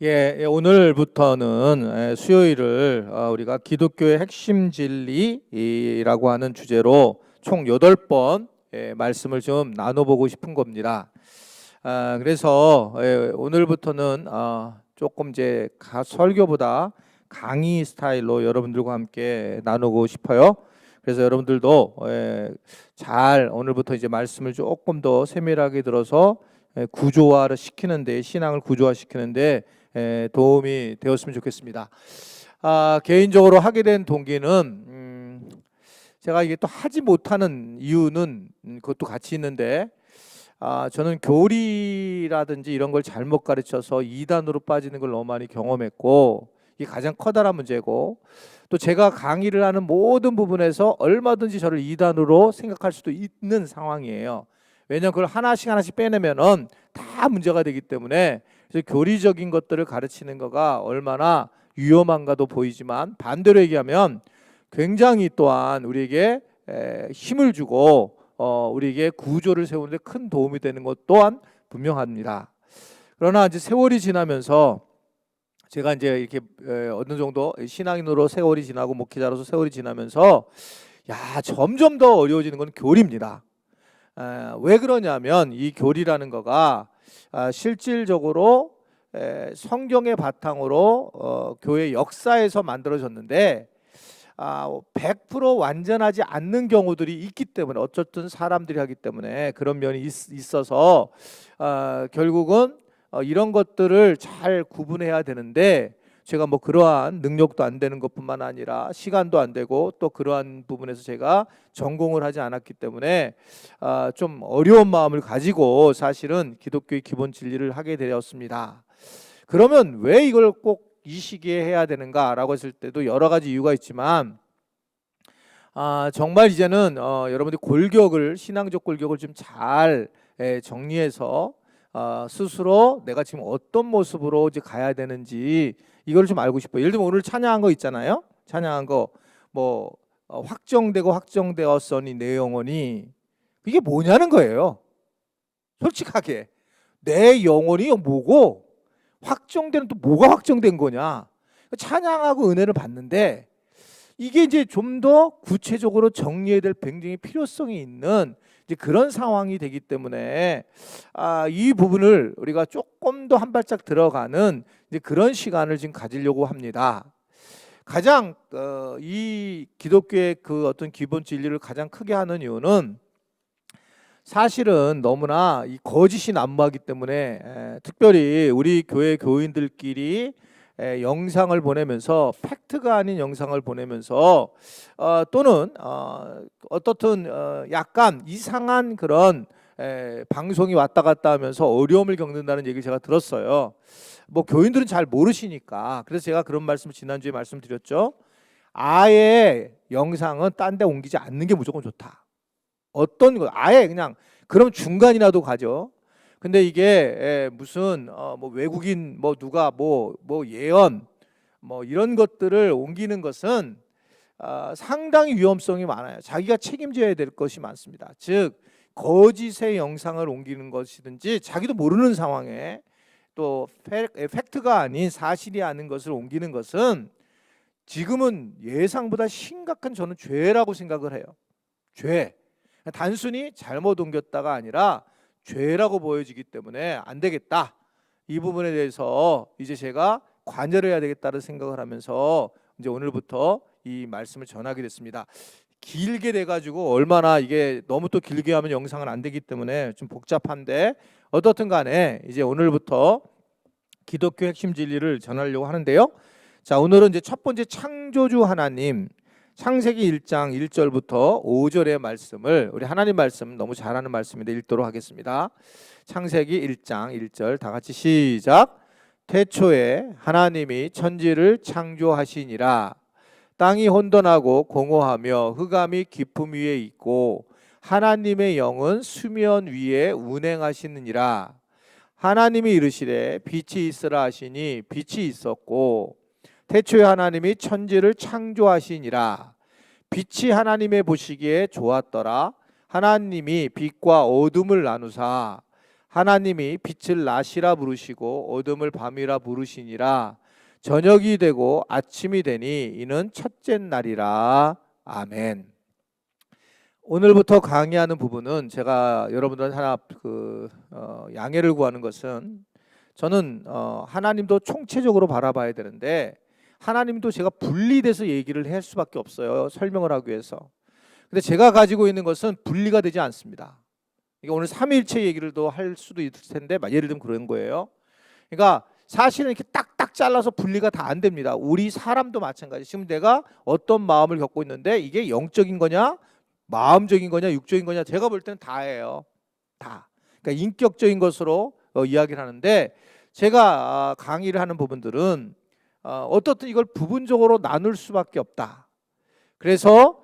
오늘부터는 수요일을 우리가 기독교의 핵심 진리라고 하는 주제로 총 8번 말씀을 좀 나눠보고 싶은 겁니다. 그래서 오늘부터는 조금 이제 설교보다 강의 스타일로 여러분들과 함께 나누고 싶어요. 그래서 여러분들도 잘 오늘부터 이제 말씀을 조금 더 세밀하게 들어서 구조화를 시키는데, 신앙을 구조화시키는데 도움이 되었으면 좋겠습니다. 개인적으로 하게 된 동기는 제가 이게 또 하지 못하는 이유는 그것도 같이 있는데, 저는 교리라든지 이런 걸 잘못 가르쳐서 이단으로 빠지는 걸 너무 많이 경험했고, 이게 가장 커다란 문제고, 또 제가 강의를 하는 모든 부분에서 얼마든지 저를 이단으로 생각할 수도 있는 상황이에요. 왜냐하면 그걸 하나씩 빼내면은 다 문제가 되기 때문에, 그래서 교리적인 것들을 가르치는 거가 얼마나 위험한가도 보이지만, 반대로 얘기하면 굉장히 또한 우리에게 힘을 주고 우리에게 구조를 세우는데 큰 도움이 되는 것 또한 분명합니다. 그러나 이제 세월이 지나면서 제가 이제 이렇게 어느 정도 신앙인으로 세월이 지나고 목회자로서 세월이 지나면서 점점 더 어려워지는 건 교리입니다. 왜 그러냐면 이 교리라는 거가 실질적으로 성경의 바탕으로 교회 역사에서 만들어졌는데 100% 완전하지 않는 경우들이 있기 때문에, 어쨌든 사람들이 하기 때문에 그런 면이 있어서 결국은 이런 것들을 잘 구분해야 되는데, 제가 뭐 그러한 능력도 안 되는 것뿐만 아니라 시간도 안 되고 또 그러한 부분에서 제가 전공을 하지 않았기 때문에 좀 어려운 마음을 가지고 사실은 기독교의 기본 진리를 하게 되었습니다. 그러면 왜 이걸 꼭 이 시기에 해야 되는가라고 했을 때도 여러 가지 이유가 있지만, 정말 이제는 여러분들이 신앙적 골격을 좀 잘 정리해서 스스로 내가 지금 어떤 모습으로 이제 가야 되는지 이걸 좀 알고 싶어요. 예를 들면 오늘 찬양한 거 있잖아요. 찬양한 거 뭐 확정되었으니 내 영혼이, 이게 뭐냐는 거예요. 솔직하게 내 영혼이 뭐고, 확정되는 또 뭐가 확정된 거냐. 찬양하고 은혜를 받는데 이게 이제 좀 더 구체적으로 정리해야 될 굉장히 필요성이 있는 이제 그런 상황이 되기 때문에 이 부분을 우리가 조금 더 한 발짝 들어가는 이제 그런 시간을 지금 가지려고 합니다. 가장 이 기독교의 그 어떤 기본 진리를 가장 크게 하는 이유는, 사실은 너무나 이 거짓이 난무하기 때문에 특별히 우리 교회 교인들끼리 영상을 보내면서, 팩트가 아닌 영상을 보내면서 또는 어떻든 약간 이상한 그런 방송이 왔다 갔다 하면서 어려움을 겪는다는 얘기를 제가 들었어요. 뭐 교인들은 잘 모르시니까. 그래서 제가 그런 말씀을 지난주에 말씀드렸죠. 아예 영상은 딴 데 옮기지 않는 게 무조건 좋다. 어떤 거 아예 그냥 그럼 중간이라도 가죠. 근데 이게 무슨 뭐 외국인 뭐 누가 뭐 예언 뭐 이런 것들을 옮기는 것은 상당히 위험성이 많아요. 자기가 책임져야 될 것이 많습니다. 즉 거짓의 영상을 옮기는 것이든지, 자기도 모르는 상황에 또 팩트가 아닌 사실이 아닌 것을 옮기는 것은 지금은 예상보다 심각한, 저는 죄라고 생각을 해요. 죄. 단순히 잘못 옮겼다가 아니라 죄라고 보여지기 때문에 안 되겠다. 이 부분에 대해서 이제 제가 관여를 해야 되겠다는 생각을 하면서 이제 오늘부터 이 말씀을 전하게 됐습니다. 길게 돼가지고 얼마나 이게 너무 또 길게 하면 영상은 안 되기 때문에 좀 복잡한데, 어떻든 간에 이제 오늘부터 기독교 핵심 진리를 전하려고 하는데요. 자, 오늘은 이제 첫 번째 창조주 하나님, 창세기 1장 1절부터 5절의 말씀을, 우리 하나님 말씀 너무 잘하는 말씀인데 읽도록 하겠습니다. 창세기 1장 1절 다 같이 시작. 태초에 하나님이 천지를 창조하시니라. 땅이 혼돈하고 공허하며 흑암이 깊음 위에 있고 하나님의 영은 수면 위에 운행하시느니라. 하나님이 이르시되 빛이 있으라 하시니 빛이 있었고, 태초에 하나님이 천지를 창조하시니라. 빛이 하나님의 보시기에 좋았더라. 하나님이 빛과 어둠을 나누사 하나님이 빛을 낮이라 부르시고 어둠을 밤이라 부르시니라. 저녁이 되고 아침이 되니 이는 첫째 날이라. 아멘. 오늘부터 강의하는 부분은 제가 여러분들한테 하나 양해를 구하는 것은, 저는 하나님도 총체적으로 바라봐야 되는데 하나님도 제가 분리돼서 얘기를 할 수밖에 없어요, 설명을 하기 위해서. 근데 제가 가지고 있는 것은 분리가 되지 않습니다. 이게 오늘 삼위일체 얘기를 더 할 수도 있을 텐데 예를 들면 그런 거예요. 그러니까 사실은 이렇게 딱딱 잘라서 분리가 다 안 됩니다. 우리 사람도 마찬가지. 지금 내가 어떤 마음을 겪고 있는데 이게 영적인 거냐, 마음적인 거냐, 육적인 거냐, 제가 볼 때는 다예요. 다. 그러니까 인격적인 것으로 이야기를 하는데, 제가 강의를 하는 부분들은 어떻든 이걸 부분적으로 나눌 수밖에 없다. 그래서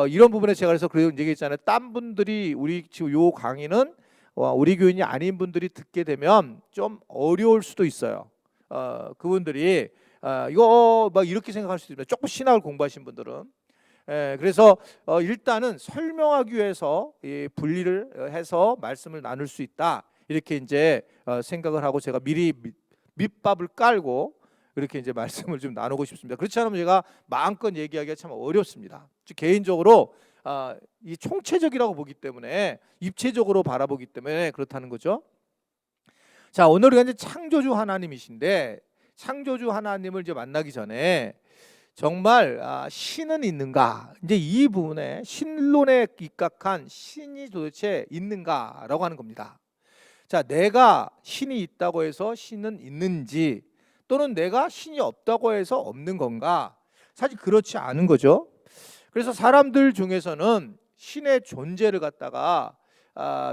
이런 부분에 제가 그래서 얘기했잖아요. 딴 분들이 우리 지금 요 강의는 우리 교인이 아닌 분들이 듣게 되면 좀 어려울 수도 있어요. 그분들이 이거 막 이렇게 생각할 수도 있습니다. 조금 신학을 공부하신 분들은. 그래서 일단은 설명하기 위해서 이 분리를 해서 말씀을 나눌 수 있다, 이렇게 이제 생각을 하고 제가 미리 밑밥을 깔고 이렇게 이제 말씀을 좀 나누고 싶습니다. 그렇지 않으면 제가 마음껏 얘기하기가 참 어렵습니다. 즉 개인적으로 이 총체적이라고 보기 때문에, 입체적으로 바라보기 때문에 그렇다는 거죠. 자, 오늘 우리가 이제 창조주 하나님이신데, 창조주 하나님을 이제 만나기 전에 정말 신은 있는가, 이제 이 부분에 신론에 입각한 신이 도대체 있는가라고 하는 겁니다. 자, 내가 신이 있다고 해서 신은 있는지, 또는 내가 신이 없다고 해서 없는 건가? 사실 그렇지 않은 거죠. 그래서 사람들 중에서는 신의 존재를 갖다가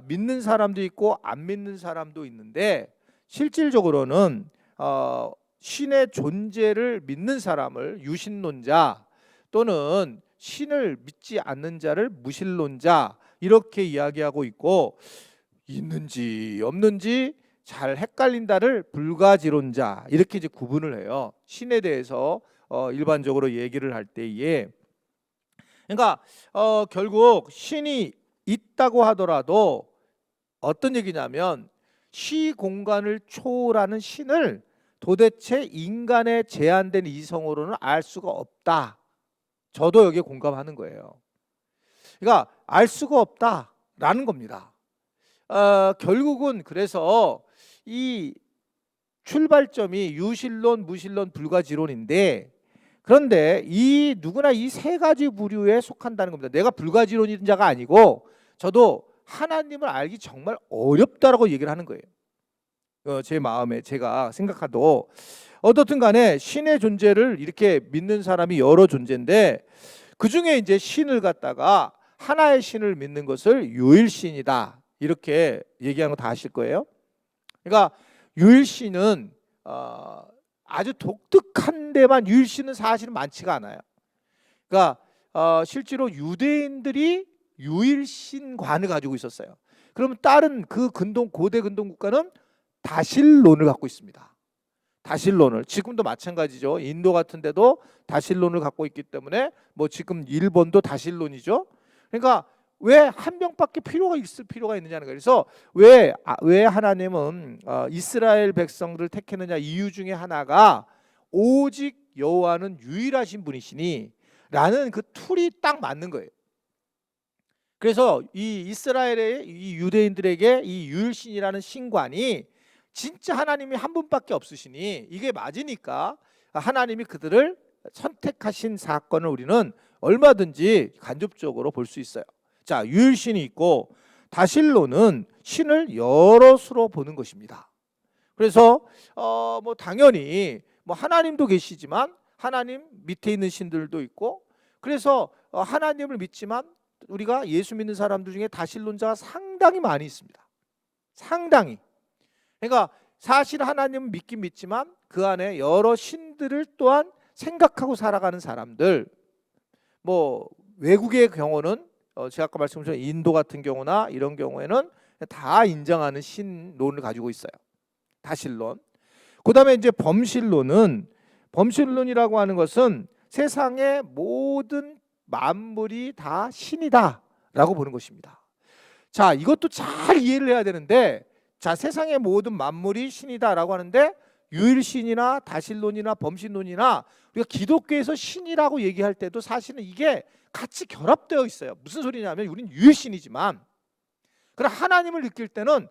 믿는 사람도 있고 안 믿는 사람도 있는데, 실질적으로는 신의 존재를 믿는 사람을 유신론자, 또는 신을 믿지 않는 자를 무신론자, 이렇게 이야기하고 있고, 있는지 없는지 잘 헷갈린다를 불가지론자, 이렇게 이제 구분을 해요. 신에 대해서 일반적으로 얘기를 할 때에. 그러니까 결국 신이 있다고 하더라도 어떤 얘기냐면, 시 공간을 초월하는 신을 도대체 인간의 제한된 이성으로는 알 수가 없다. 저도 여기에 공감하는 거예요. 그러니까 알 수가 없다라는 겁니다. 결국은 그래서 이 출발점이 유신론, 무신론, 불가지론인데, 그런데 이 누구나 이 세 가지 부류에 속한다는 겁니다. 내가 불가지론인 자가 아니고 저도 하나님을 알기 정말 어렵다라고 얘기를 하는 거예요. 제 마음에 제가 생각하도 어떻든 간에 신의 존재를 이렇게 믿는 사람이 여러 존재인데, 그 중에 이제 신을 갖다가 하나의 신을 믿는 것을 유일신이다, 이렇게 얘기하는 거 다 아실 거예요. 그러니까 유일신은 아주 독특한 데만, 유일신은 사실은 많지가 않아요. 그러니까 실제로 유대인들이 유일신관을 가지고 있었어요. 그러면 다른 그 고대 근동 국가는 다실론을 갖고 있습니다. 다실론을, 지금도 마찬가지죠. 인도 같은 데도 다실론을 갖고 있기 때문에 뭐 지금 일본도 다실론이죠. 그러니까 왜 한 명밖에 필요가 있을 필요가 있느냐는 거예요. 그래서 왜 하나님은 이스라엘 백성들을 택했느냐, 이유 중에 하나가 오직 여호와는 유일하신 분이시니 라는 그 툴이 딱 맞는 거예요. 그래서 이 이스라엘의 이 유대인들에게 이 유일신이라는 신관이 진짜 하나님이 한 분밖에 없으시니 이게 맞으니까 하나님이 그들을 선택하신 사건을 우리는 얼마든지 간접적으로 볼 수 있어요. 자, 유일신이 있고, 다실론은 신을 여럿으로 보는 것입니다. 그래서 뭐 당연히 뭐 하나님도 계시지만 하나님 밑에 있는 신들도 있고, 그래서 하나님을 믿지만 우리가 예수 믿는 사람들 중에 다실론자가 상당히 많이 있습니다. 상당히. 그러니까 사실 하나님은 믿긴 믿지만 그 안에 여러 신들을 또한 생각하고 살아가는 사람들, 뭐 외국의 경우는 제가 아까 말씀드린 인도 같은 경우나 이런 경우에는 다 인정하는 신론을 가지고 있어요. 다실론. 그다음에 이제 범실론이라고 하는 것은 세상의 모든 만물이 다 신이다라고 보는 것입니다. 자, 이것도 잘 이해를 해야 되는데 자, 세상의 모든 만물이 신이다라고 하는데 유일신이나 다신론이나 범신론이나 우리가 기독교에서 신이라고 얘기할 때도 사실은 이게 같이 결합되어 있어요. 무슨 소리냐면 우리는 유일신이지만 그러나 하나님을 느낄 때는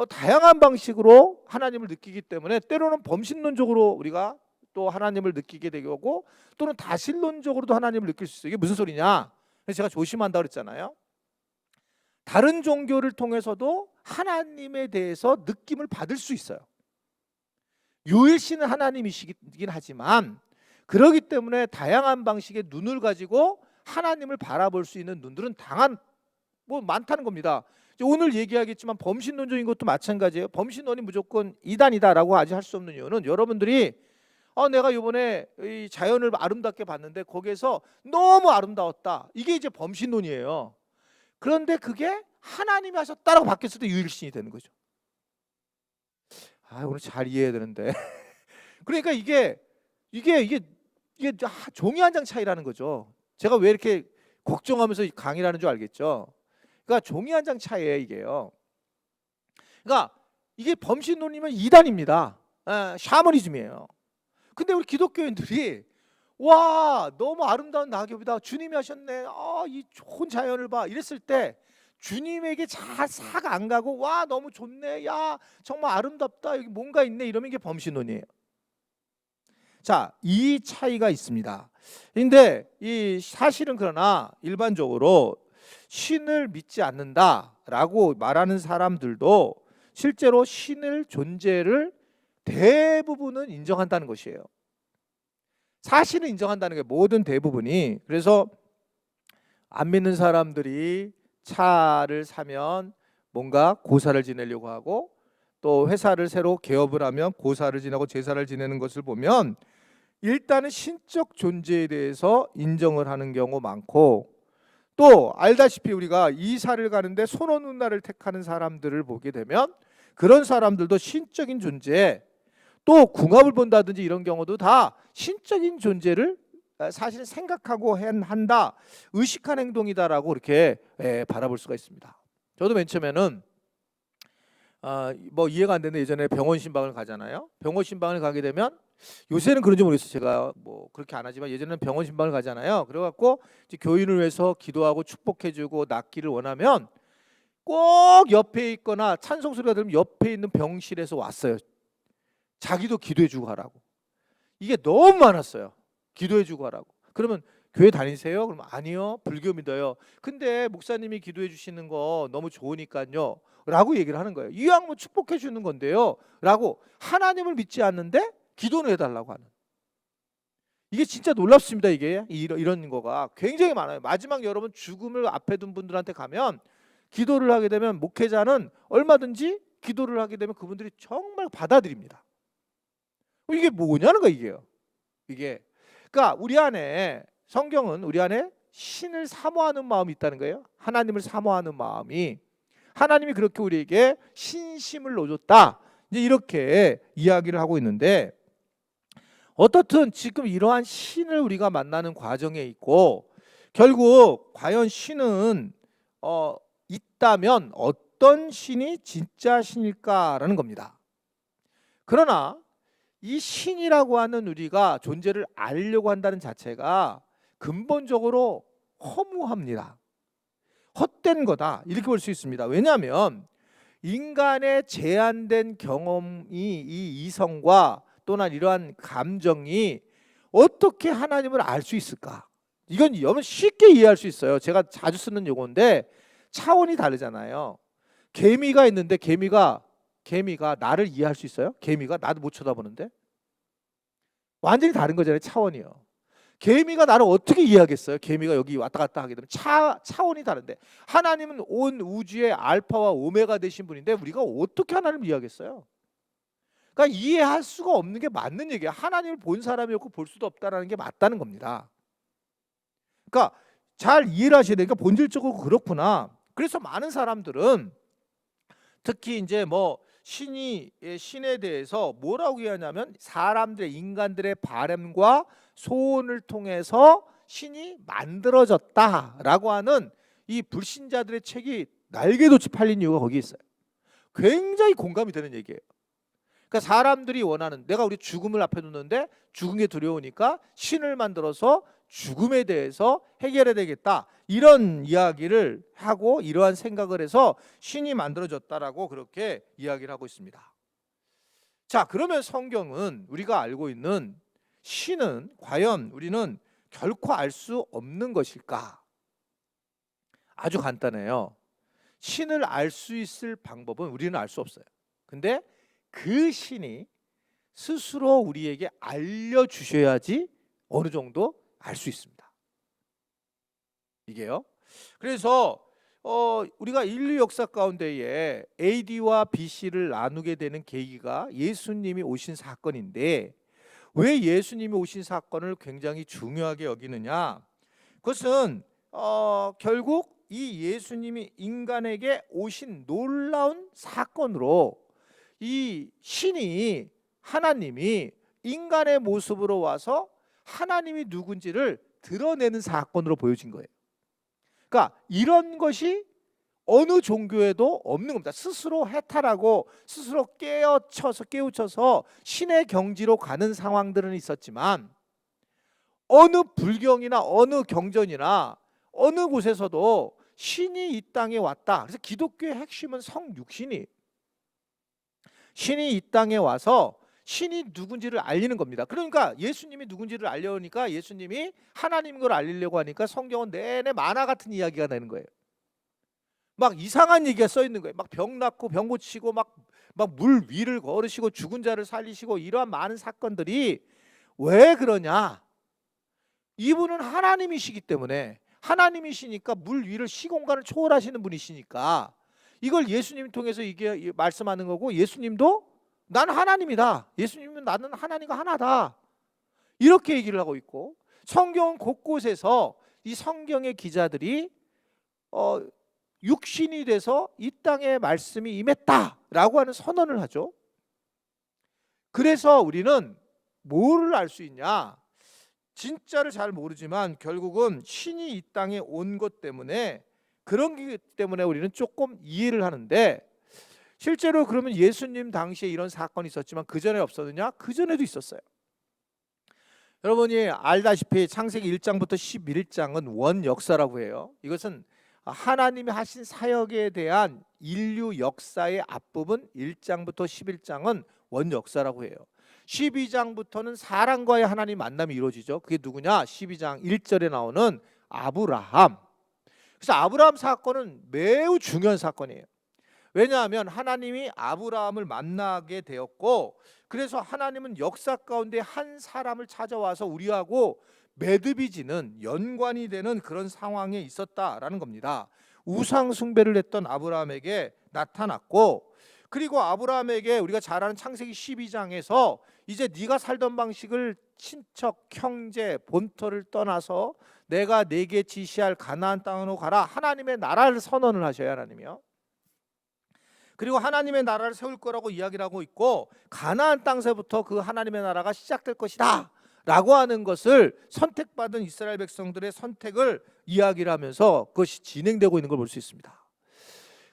다양한 방식으로 하나님을 느끼기 때문에 때로는 범신론적으로 우리가 또 하나님을 느끼게 되고 또는 다신론적으로도 하나님을 느낄 수 있어요. 이게 무슨 소리냐? 그래서 제가 조심한다고 그랬잖아요. 다른 종교를 통해서도 하나님에 대해서 느낌을 받을 수 있어요. 유일신은 하나님이시긴 하지만 그러기 때문에 다양한 방식의 눈을 가지고 하나님을 바라볼 수 있는 눈들은 많다는 겁니다. 오늘 얘기하겠지만 범신론적인 것도 마찬가지예요. 범신론이 무조건 이단이다라고 아직 할 수 없는 이유는 여러분들이 내가 이번에 이 자연을 아름답게 봤는데 거기에서 너무 아름다웠다. 이게 이제 범신론이에요. 그런데 그게 하나님이 하셨다라고 바뀌었을 때 유일신이 되는 거죠. 오늘 잘 이해해야 되는데. 그러니까 이게 종이 한 장 차이라는 거죠. 제가 왜 이렇게 걱정하면서 강의를 하는 줄 알겠죠. 그러니까 종이 한 장 차이예요, 이게요. 그러니까 이게 범신론이면 이단입니다. 샤머니즘이에요. 근데 우리 기독교인들이 와, 너무 아름다운 낙엽이다. 주님이 하셨네. 이 좋은 자연을 봐. 이랬을 때 주님에게 잘 싹 안 가고 와, 너무 좋네. 야, 정말 아름답다. 여기 뭔가 있네. 이러면 이게 범신론이에요. 자, 이 차이가 있습니다. 근데 이 사실은 그러나 일반적으로 신을 믿지 않는다라고 말하는 사람들도 실제로 신의 존재를 대부분은 인정한다는 것이에요. 사실은 인정한다는 게 모든 대부분이. 그래서 안 믿는 사람들이 차를 사면 뭔가 고사를 지내려고 하고 또 회사를 새로 개업을 하면 고사를 지내고 제사를 지내는 것을 보면 일단은 신적 존재에 대해서 인정을 하는 경우 많고 또 알다시피 우리가 이사를 가는데 손오 누나를 택하는 사람들을 보게 되면 그런 사람들도 신적인 존재 또 궁합을 본다든지 이런 경우도 다 신적인 존재를 사실 생각하고 한다 의식한 행동이다라고 이렇게 바라볼 수가 있습니다. 저도 맨 처음에는 이해가 안 되는데 예전에 병원 신방을 가잖아요. 병원 신방을 가게 되면 요새는 그런지 모르겠어요. 제가 그렇게 안 하지만 예전에는 병원 신방을 가잖아요. 그래갖고 이제 교인을 위해서 기도하고 축복해주고 낫기를 원하면 꼭 옆에 있거나 찬송 소리가 들으면 옆에 있는 병실에서 왔어요. 자기도 기도해주고 가라고. 이게 너무 많았어요. 기도해주고 가라고. 그러면 교회 다니세요? 그러면 아니요, 불교 믿어요. 근데 목사님이 기도해 주시는 거 너무 좋으니까요 라고 얘기를 하는 거예요. 이왕 축복해 주는 건데요 라고. 하나님을 믿지 않는데 기도는 해달라고 하는. 이게 진짜 놀랍습니다. 이게 이런 거가 굉장히 많아요. 마지막 여러분 죽음을 앞에 둔 분들한테 가면 기도를 하게 되면 목회자는 얼마든지 기도를 하게 되면 그분들이 정말 받아들입니다. 이게 뭐냐는 거예요. 이게 그러니까 우리 안에 성경은 우리 안에 신을 사모하는 마음이 있다는 거예요. 하나님을 사모하는 마음이. 하나님이 그렇게 우리에게 신심을 넣어줬다. 이제 이렇게 이야기를 하고 있는데 어떻든 지금 이러한 신을 우리가 만나는 과정에 있고 결국 과연 신은 있다면 어떤 신이 진짜 신일까라는 겁니다. 그러나 이 신이라고 하는 우리가 존재를 알려고 한다는 자체가 근본적으로 허무합니다. 헛된 거다 이렇게 볼 수 있습니다. 왜냐하면 인간의 제한된 경험이 이 이성과 또는 이러한 감정이 어떻게 하나님을 알 수 있을까? 이건 여러분 쉽게 이해할 수 있어요. 제가 자주 쓰는 용어인데 차원이 다르잖아요. 개미가 있는데 개미가 나를 이해할 수 있어요? 개미가 나도 못 쳐다보는데? 완전히 다른 거잖아요. 차원이요. 개미가 나를 어떻게 이해하겠어요? 개미가 여기 왔다 갔다 하게 되면 차원이 다른데 하나님은 온 우주의 알파와 오메가 되신 분인데 우리가 어떻게 하나님을 이해하겠어요? 그러니까 이해할 수가 없는 게 맞는 얘기예요. 하나님을 본 사람이 없고 볼 수도 없다는 게 맞다는 겁니다. 그러니까 잘 이해를 하셔야 되니까 본질적으로 그렇구나. 그래서 많은 사람들은 특히 이제 신에 대해서 뭐라고 이해하냐면 사람들의 인간들의 바람과 소원을 통해서 신이 만들어졌다라고 하는 이 불신자들의 책이 날개돋이 팔린 이유가 거기 있어요. 굉장히 공감이 되는 얘기예요. 그러니까 사람들이 원하는, 내가 우리 죽음을 앞에 두는데 죽은 게 두려우니까 신을 만들어서 죽음에 대해서 해결해야 되겠다, 이런 이야기를 하고 이러한 생각을 해서 신이 만들어졌다라고 그렇게 이야기를 하고 있습니다. 자, 그러면 성경은 우리가 알고 있는 신은 과연 우리는 결코 알 수 없는 것일까? 아주 간단해요. 신을 알 수 있을 방법은 우리는 알 수 없어요. 근데 그 신이 스스로 우리에게 알려주셔야지 어느 정도 알 수 있습니다. 이게요. 그래서 우리가 인류 역사 가운데에 AD와 BC를 나누게 되는 계기가 예수님이 오신 사건인데, 왜 예수님이 오신 사건을 굉장히 중요하게 여기느냐? 그것은 결국 이 예수님이 인간에게 오신 놀라운 사건으로 이 신이, 하나님이 인간의 모습으로 와서 하나님이 누군지를 드러내는 사건으로 보여진 거예요. 그러니까 이런 것이 어느 종교에도 없는 겁니다. 스스로 해탈하고 스스로 깨우쳐서 신의 경지로 가는 상황들은 있었지만, 어느 불경이나 어느 경전이나 어느 곳에서도 신이 이 땅에 왔다. 그래서 기독교의 핵심은 성육신이, 신이 이 땅에 와서 신이 누군지를 알리는 겁니다. 그러니까 예수님이 누군지를 알려니까, 예수님이 하나님인 걸 알리려고 하니까 성경은 내내 만화 같은 이야기가 되는 거예요. 막 이상한 얘기가 써 있는 거예요. 막 병 낫고 병 고치고 막 물 위를 걸으시고 죽은 자를 살리시고, 이러한 많은 사건들이 왜 그러냐? 이분은 하나님이시기 때문에, 하나님이시니까 물 위를 시공간을 초월하시는 분이시니까 이걸 예수님 통해서 이게 말씀하는 거고, 예수님도 나는 하나님이다, 예수님은 나는 하나님과 하나다, 이렇게 얘기를 하고 있고, 성경 곳곳에서 이 성경의 기자들이 육신이 돼서 이 땅에 말씀이 임했다라고 하는 선언을 하죠. 그래서 우리는 뭐를 알 수 있냐? 진짜를 잘 모르지만 결국은 신이 이 땅에 온 것 때문에, 그런 게 때문에 우리는 조금 이해를 하는데, 실제로 그러면 예수님 당시에 이런 사건이 있었지만 그 전에 없었느냐? 그 전에도 있었어요. 여러분이 알다시피 창세기 1장부터 11장은 원 역사라고 해요. 이것은 하나님이 하신 사역에 대한 인류 역사의 앞부분, 1장부터 11장은 원 역사라고 해요. 12장부터는 사람과의 하나님 만남이 이루어지죠. 그게 누구냐? 12장 1절에 나오는 아브라함. 그래서 아브라함 사건은 매우 중요한 사건이에요. 왜냐하면 하나님이 아브라함을 만나게 되었고, 그래서 하나님은 역사 가운데 한 사람을 찾아와서 우리하고 매듭이 지는, 연관이 되는 그런 상황에 있었다라는 겁니다. 우상 숭배를 했던 아브라함에게 나타났고, 그리고 아브라함에게 우리가 잘 아는 창세기 12장에서 이제 네가 살던 방식을, 친척, 형제, 본토를 떠나서 내가 네게 지시할 가나안 땅으로 가라, 하나님의 나라를 선언을 하셔요, 하나님이요. 그리고 하나님의 나라를 세울 거라고 이야기를 하고 있고, 가나안 땅에서부터 그 하나님의 나라가 시작될 것이다 라고 하는 것을, 선택받은 이스라엘 백성들의 선택을 이야기를 하면서 그것이 진행되고 있는 걸 볼 수 있습니다.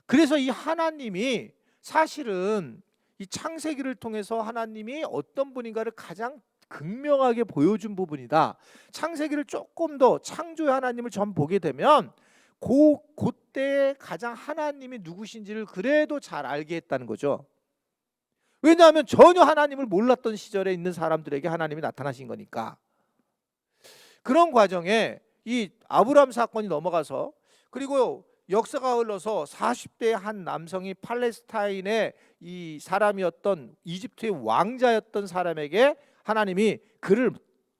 그래서 이 하나님이 사실은 이 창세기를 통해서 하나님이 어떤 분인가를 가장 극명하게 보여준 부분이다. 창세기를 조금 더, 창조의 하나님을 좀 보게 되면 그때 가장 하나님이 누구신지를 그래도 잘 알게 했다는 거죠. 왜냐하면 전혀 하나님을 몰랐던 시절에 있는 사람들에게 하나님이 나타나신 거니까. 그런 과정에 이 아브라함 사건이 넘어가서, 그리고 역사가 흘러서 40대의 한 남성이 팔레스타인의 이 사람이었던, 이집트의 왕자였던 사람에게 하나님이 그를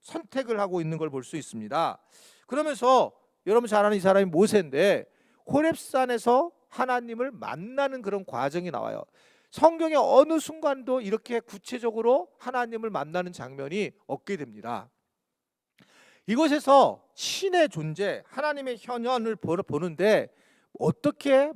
선택을 하고 있는 걸 볼 수 있습니다. 그러면서 여러분 잘 아는 이 사람이 모세인데, 호렙산에서 하나님을 만나는 그런 과정이 나와요. 성경의 어느 순간도 이렇게 구체적으로 하나님을 만나는 장면이 없게 됩니다. 이곳에서 신의 존재, 하나님의 현현을 보는데 어떻게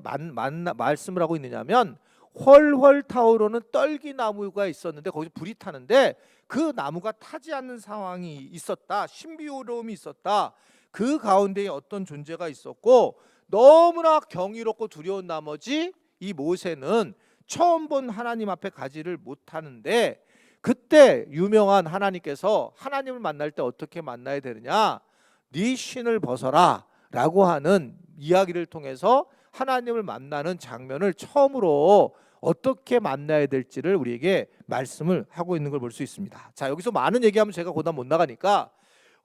말씀을 하고 있느냐면, 훨훨 타오르는 떨기나무가 있었는데 거기서 불이 타는데 그 나무가 타지 않는 상황이 있었다, 신비로움이 있었다. 그 가운데에 어떤 존재가 있었고, 너무나 경이롭고 두려운 나머지 이 모세는 처음 본 하나님 앞에 가지를 못하는데, 그때 유명한 하나님께서 하나님을 만날 때 어떻게 만나야 되느냐, 네 신을 벗어라 라고 하는 이야기를 통해서 하나님을 만나는 장면을 처음으로 어떻게 만나야 될지를 우리에게 말씀을 하고 있는 걸 볼 수 있습니다. 자, 여기서 많은 얘기하면 제가 고단 못 나가니까,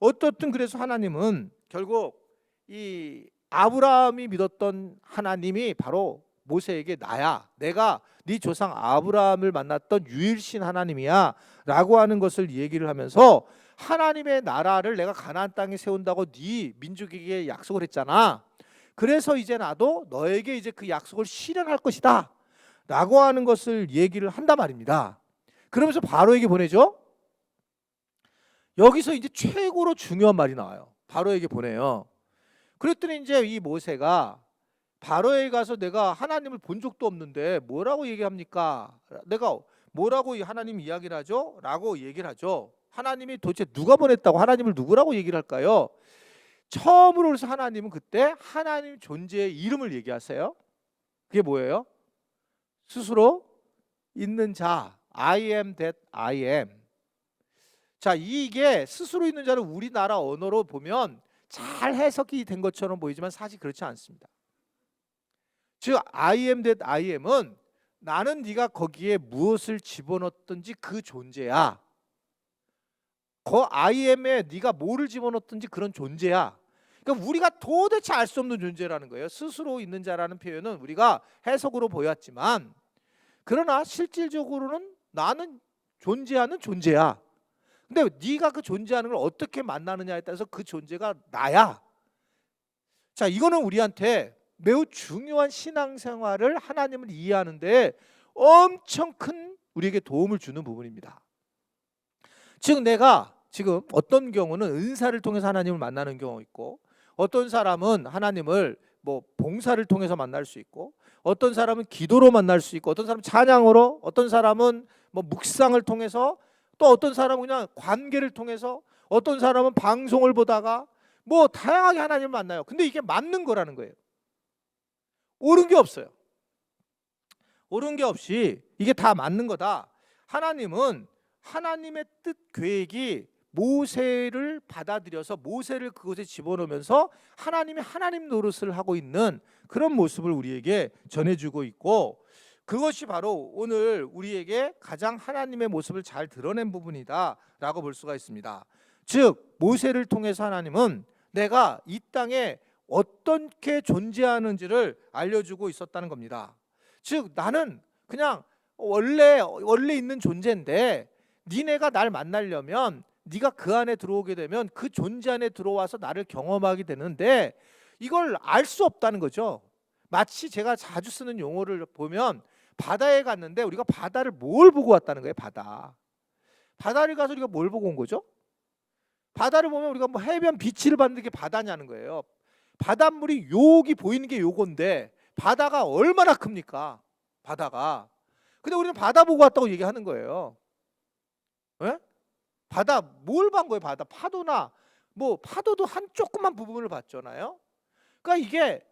어떻든 그래서 하나님은 결국 이 아브라함이 믿었던 하나님이 바로 모세에게 나야, 내가 네 조상 아브라함을 만났던 유일신 하나님이야 라고 하는 것을 얘기를 하면서, 하나님의 나라를 내가 가나안 땅에 세운다고 네 민족에게 약속을 했잖아. 그래서 이제 나도 너에게 이제 그 약속을 실현할 것이다 라고 하는 것을 얘기를 한단 말입니다. 그러면서 바로에게 보내죠. 여기서 이제 최고로 중요한 말이 나와요. 바로에게 보내요. 그랬더니 이제 이 모세가 바로에 가서 내가 하나님을 본 적도 없는데 뭐라고 얘기합니까? 내가 뭐라고 하나님 이야기를 하죠? 라고 얘기를 하죠. 하나님이 도대체 누가 보냈다고 하나님을 누구라고 얘기를 할까요? 처음으로 그래서 하나님은 그때 하나님 존재의 이름을 얘기하세요. 그게 뭐예요? 스스로 있는 자, I am that I am. 자, 이게 스스로 있는 자를 우리나라 언어로 보면 잘 해석이 된 것처럼 보이지만 사실 그렇지 않습니다. 즉 I am that I am은 나는 네가 거기에 무엇을 집어넣든지 그 존재야. 그 I am에 네가 뭐를 집어넣든지 그런 존재야. 그러니까 우리가 도대체 알 수 없는 존재라는 거예요. 스스로 있는 자라는 표현은 우리가 해석으로 보였지만, 그러나 실질적으로는 나는 존재하는 존재야. 근데 네가 그 존재하는 걸 어떻게 만나느냐에 따라서 그 존재가 나야. 자, 이거는 우리한테 매우 중요한 신앙생활을, 하나님을 이해하는데 엄청 큰 우리에게 도움을 주는 부분입니다. 즉 내가 지금 어떤 경우는 은사를 통해서 하나님을 만나는 경우 있고, 어떤 사람은 하나님을 뭐 봉사를 통해서 만날 수 있고, 어떤 사람은 기도로 만날 수 있고, 어떤 사람은 찬양으로, 어떤 사람은 뭐 묵상을 통해서, 또 어떤 사람은 그냥 관계를 통해서, 어떤 사람은 방송을 보다가 뭐 다양하게 하나님을 만나요. 근데 이게 맞는 거라는 거예요. 옳은 게 없어요. 옳은 게 없이 이게 다 맞는 거다. 하나님은 하나님의 뜻 계획이 모세를 받아들여서 모세를 그곳에 집어넣으면서 하나님이 하나님 노릇을 하고 있는 그런 모습을 우리에게 전해주고 있고, 그것이 바로 오늘 우리에게 가장 하나님의 모습을 잘 드러낸 부분이다 라고 볼 수가 있습니다. 즉 모세를 통해서 하나님은 내가 이 땅에 어떻게 존재하는지를 알려주고 있었다는 겁니다. 즉 나는 그냥 원래 있는 존재인데, 니네가 날 만나려면 네가 그 안에 들어오게 되면 그 존재 안에 들어와서 나를 경험하게 되는데, 이걸 알 수 없다는 거죠. 마치 제가 자주 쓰는 용어를 보면, 바다에 갔는데 우리가 바다를 뭘 보고 왔다는 거예요. 바다를 가서 우리가 뭘 보고 온 거죠? 바다를 보면 우리가 뭐 해변 비치를 봤는데 게 바다냐는 거예요. 바닷물이 여기 보이는 게 요건데 바다가 얼마나 큽니까? 바다가. 근데 우리는 바다 보고 왔다고 얘기하는 거예요. 예? 바다 뭘 본 거예요? 바다 파도나 뭐 파도도 한 조그만 부분을 봤잖아요. 그러니까 이게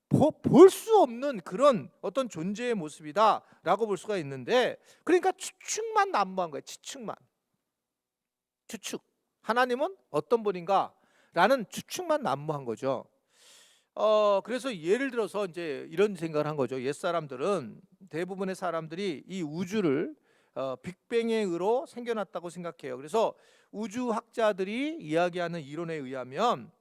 볼 수 없는 그런 어떤 존재의 모습이다라고 볼 수가 있는데, 그러니까 추측만 난무한 거예요. 추측. 하나님은 어떤 분인가라는 추측만 난무한 거죠. 그래서 예를 들어서 이제 이런 생각을 한 거죠. 옛 사람들은, 대부분의 사람들이 이 우주를 빅뱅에 의로 생겨났다고 생각해요. 그래서 우주학자들이 이야기하는 이론에 의하면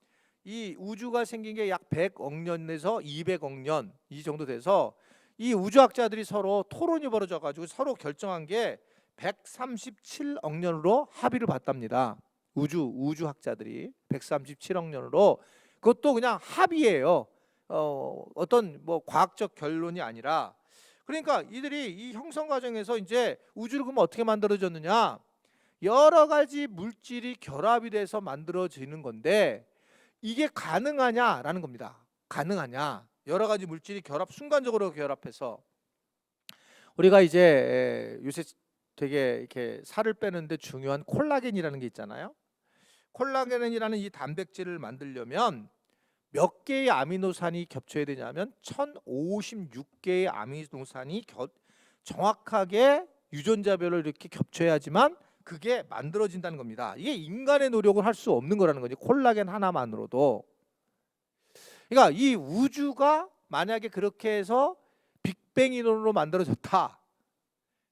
이 우주가 생긴 게 약 100억 년에서 200억 년 이 정도 돼서, 이 우주학자들이 서로 토론이 벌어져 가지고 서로 결정한 게 137억 년으로 합의를 봤답니다. 우주학자들이 137억 년으로, 그것도 그냥 합의예요. 어떤 뭐 과학적 결론이 아니라. 그러니까 이들이 이 형성 과정에서 이제 우주를 그럼 어떻게 만들어졌느냐, 여러 가지 물질이 결합이 돼서 만들어지는 건데, 이게 가능하냐라는 겁니다. 가능하냐? 여러 가지 물질이 순간적으로 결합해서, 우리가 이제 요새 되게 이렇게 살을 빼는데 중요한 콜라겐이라는 게 있잖아요. 콜라겐이라는 이 단백질을 만들려면 몇 개의 아미노산이 겹쳐야 되냐면 1056개의 아미노산이 정확하게 유전자별로 이렇게 겹쳐야지만 그게 만들어진다는 겁니다. 이게 인간의 노력을 할 수 없는 거라는 거죠. 콜라겐 하나만으로도. 그러니까 이 우주가 만약에 그렇게 해서 빅뱅 이론으로 만들어졌다.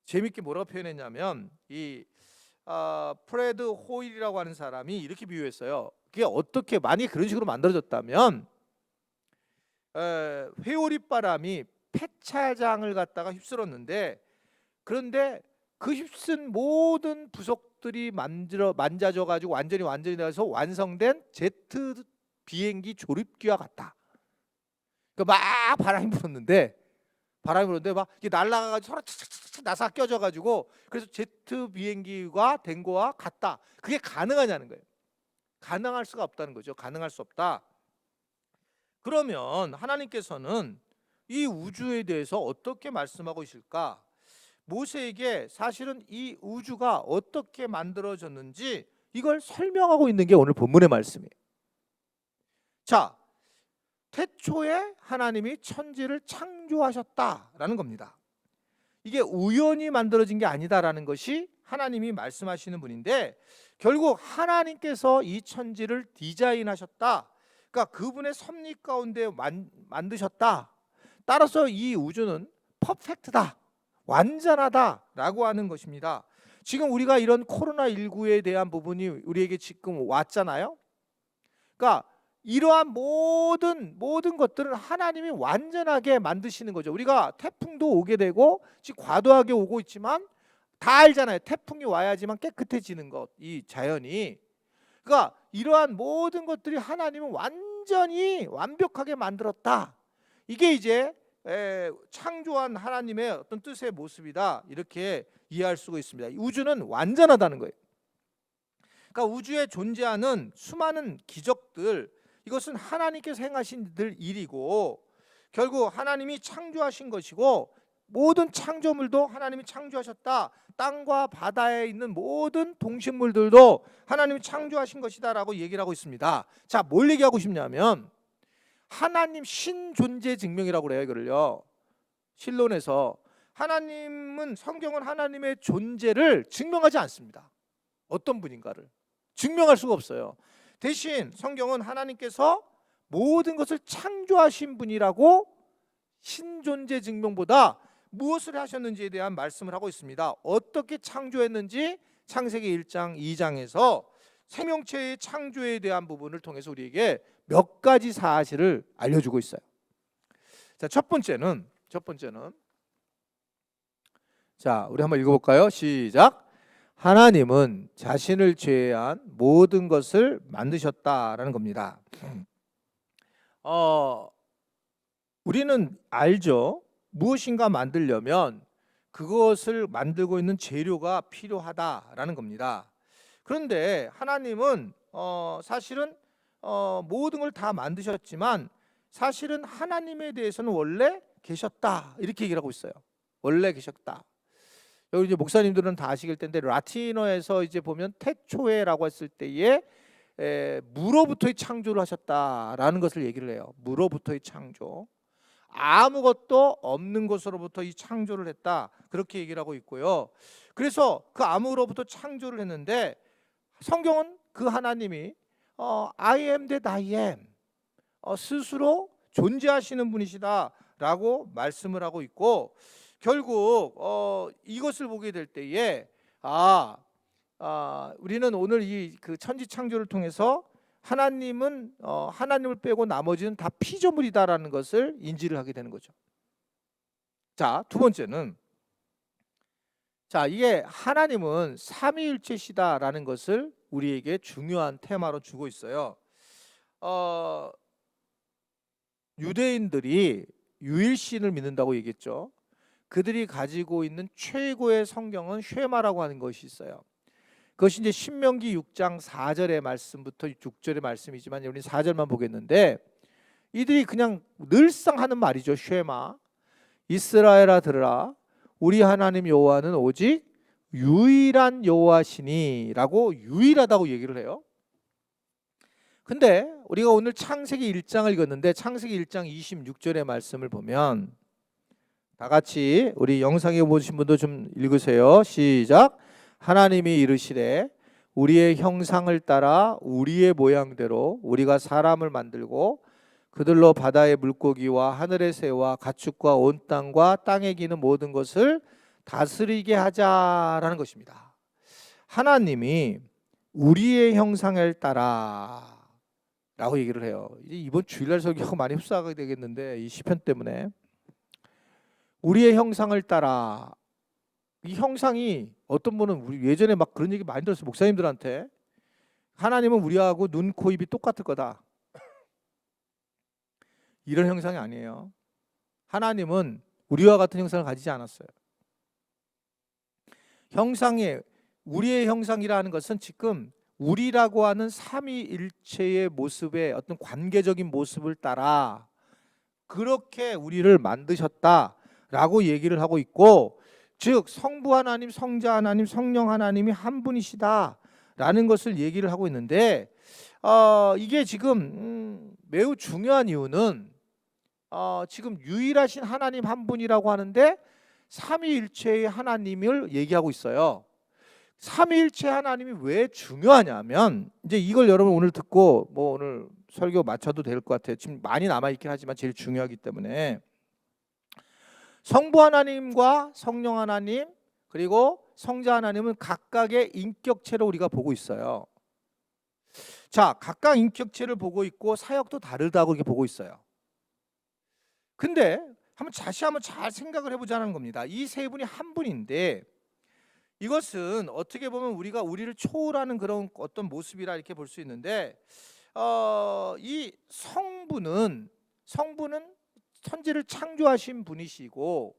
재밌게 뭐라고 표현했냐면 이 프레드 호일이라고 하는 사람이 이렇게 비유했어요. 그게 어떻게 만약에 그런 식으로 만들어졌다면 회오리바람이 폐차장을 갖다가 휩쓸었는데, 그런데 그 휩쓴 모든 부속들이 만져져 가지고 완전히 돼서 완성된 제트 비행기 조립기와 같다. 그러니까 막 바람이 불었는데 막 이게 날아가가지고 서로 착착착 나사 껴져가지고, 그래서 제트 비행기가 된 거와 같다. 그게 가능하냐는 거예요. 가능할 수가 없다는 거죠. 가능할 수 없다. 그러면 하나님께서는 이 우주에 대해서 어떻게 말씀하고 있을까? 모세에게 사실은 이 우주가 어떻게 만들어졌는지 이걸 설명하고 있는 게 오늘 본문의 말씀이에요. 자, 태초에 하나님이 천지를 창조하셨다라는 겁니다. 이게 우연히 만들어진 게 아니다라는 것이 하나님이 말씀하시는 분인데, 결국 하나님께서 이 천지를 디자인하셨다. 그러니까 그분의 섭리 가운데 만드셨다. 따라서 이 우주는 퍼펙트다, 완전하다라고 하는 것입니다. 지금 우리가 이런 코로나19에 대한 부분이 우리에게 지금 왔잖아요. 그러니까 이러한 모든 것들은 하나님이 완전하게 만드시는 거죠. 우리가 태풍도 오게 되고 지금 과도하게 오고 있지만 다 알잖아요. 태풍이 와야지만 깨끗해지는 것, 이 자연이. 그러니까 이러한 모든 것들이 하나님은 완전히 완벽하게 만들었다. 이게 이제 창조한 하나님의 어떤 뜻의 모습이다. 이렇게 이해할 수가 있습니다. 우주는 완전하다는 거예요. 그러니까 우주에 존재하는 수많은 기적들, 이것은 하나님께서 행하신 일이고, 결국 하나님이 창조하신 것이고, 모든 창조물도 하나님이 창조하셨다. 땅과 바다에 있는 모든 동식물들도 하나님이 창조하신 것이다라고 얘기를 하고 있습니다. 자, 뭘 얘기하고 싶냐면 하나님 신존재 증명이라고 그래요. 이거를요, 신론에서 하나님은, 성경은 하나님의 존재를 증명하지 않습니다. 어떤 분인가를 증명할 수가 없어요. 대신 성경은 하나님께서 모든 것을 창조하신 분이라고 신존재 증명보다 무엇을 하셨는지에 대한 말씀을 하고 있습니다. 어떻게 창조했는지 창세기 1장 2장에서 생명체의 창조에 대한 부분을 통해서 우리에게 몇 가지 사실을 알려주고 있어요. 자, 첫 번째는 자, 우리 한번 읽어볼까요? 시작. 하나님은 자신을 제외한 모든 것을 만드셨다라는 겁니다. 우리는 알죠. 무엇인가 만들려면 그것을 만들고 있는 재료가 필요하다라는 겁니다. 그런데 하나님은 사실은 모든 걸 다 만드셨지만 사실은 하나님에 대해서는 원래 계셨다, 이렇게 얘기를 하고 있어요. 원래 계셨다. 여기 이제 목사님들은 다 아시길 텐데, 라틴어에서 이제 보면 태초에라고 했을 때에 무로부터의 창조를 하셨다라는 것을 얘기를 해요. 무로부터의 창조. 아무것도 없는 것으로부터 이 창조를 했다, 그렇게 얘기를 하고 있고요. 그래서 그 아무로부터 창조를 했는데 성경은 그 하나님이 I am that I am, 스스로 존재하시는 분이시다라고 말씀을 하고 있고, 결국 이것을 보게 될 때에 우리는 오늘 이 그 천지 창조를 통해서 하나님은 하나님을 빼고 나머지는 다 피조물이다라는 것을 인지를 하게 되는 거죠. 자, 두 번째는, 자, 이게 하나님은 삼위일체시다라는 것을 우리에게 중요한 테마로 주고 있어요. 유대인들이 유일신을 믿는다고 얘기했죠. 그들이 가지고 있는 최고의 성경은 쉐마라고 하는 것이 있어요. 그것이 이제 신명기 6장 4절의 말씀부터 6절의 말씀이지만 우리 4절만 보겠는데, 이들이 그냥 늘상 하는 말이죠. 쉐마, 이스라엘아 들으라, 우리 하나님 여호와는 오직 유일한 여호와시니라고 유일하다고 얘기를 해요. 근데 우리가 오늘 창세기 1장을 읽었는데 창세기 1장 26절의 말씀을 보면 다 같이 우리 영상에 보신 분도 좀 읽으세요. 시작. 하나님이 이르시되 우리의 형상을 따라 우리의 모양대로 우리가 사람을 만들고 그들로 바다의 물고기와 하늘의 새와 가축과 온 땅과 땅에 기는 모든 것을 다스리게 하자라는 것입니다. 하나님이 우리의 형상을 따라 라고 얘기를 해요. 이제 이번 주일날 설교하고 많이 흡사하게 되겠는데 이 시편 때문에 우리의 형상을 따라, 이 형상이 어떤 분은 우리 예전에 막 그런 얘기 많이 들었어요. 목사님들한테 하나님은 우리하고 눈, 코, 입이 똑같을 거다. 이런 형상이 아니에요. 하나님은 우리와 같은 형상을 가지지 않았어요. 형상이 우리의 형상이라는 것은 지금 우리라고 하는 삼위일체의 모습의 어떤 관계적인 모습을 따라 그렇게 우리를 만드셨다라고 얘기를 하고 있고, 즉 성부 하나님, 성자 하나님, 성령 하나님이 한 분이시다라는 것을 얘기를 하고 있는데 이게 지금 매우 중요한 이유는 지금 유일하신 하나님 한 분이라고 하는데 삼위일체의 하나님을 얘기하고 있어요. 삼위일체 하나님이 왜 중요하냐면, 이제 이걸 여러분 오늘 듣고 뭐 오늘 설교 마쳐도 될 것 같아요. 지금 많이 남아있긴 하지만 제일 중요하기 때문에 성부 하나님과 성령 하나님 그리고 성자 하나님은 각각의 인격체로 우리가 보고 있어요. 자, 각각 인격체를 보고 있고 사역도 다르다고 이렇게 보고 있어요. 근데 다시 한번 잘 생각을 해보자는 겁니다. 이 세 분이 한 분인데 이것은 어떻게 보면 우리가 우리를 초월하는 그런 어떤 모습이라 이렇게 볼 수 있는데 이 성부는 천지를 창조하신 분이시고,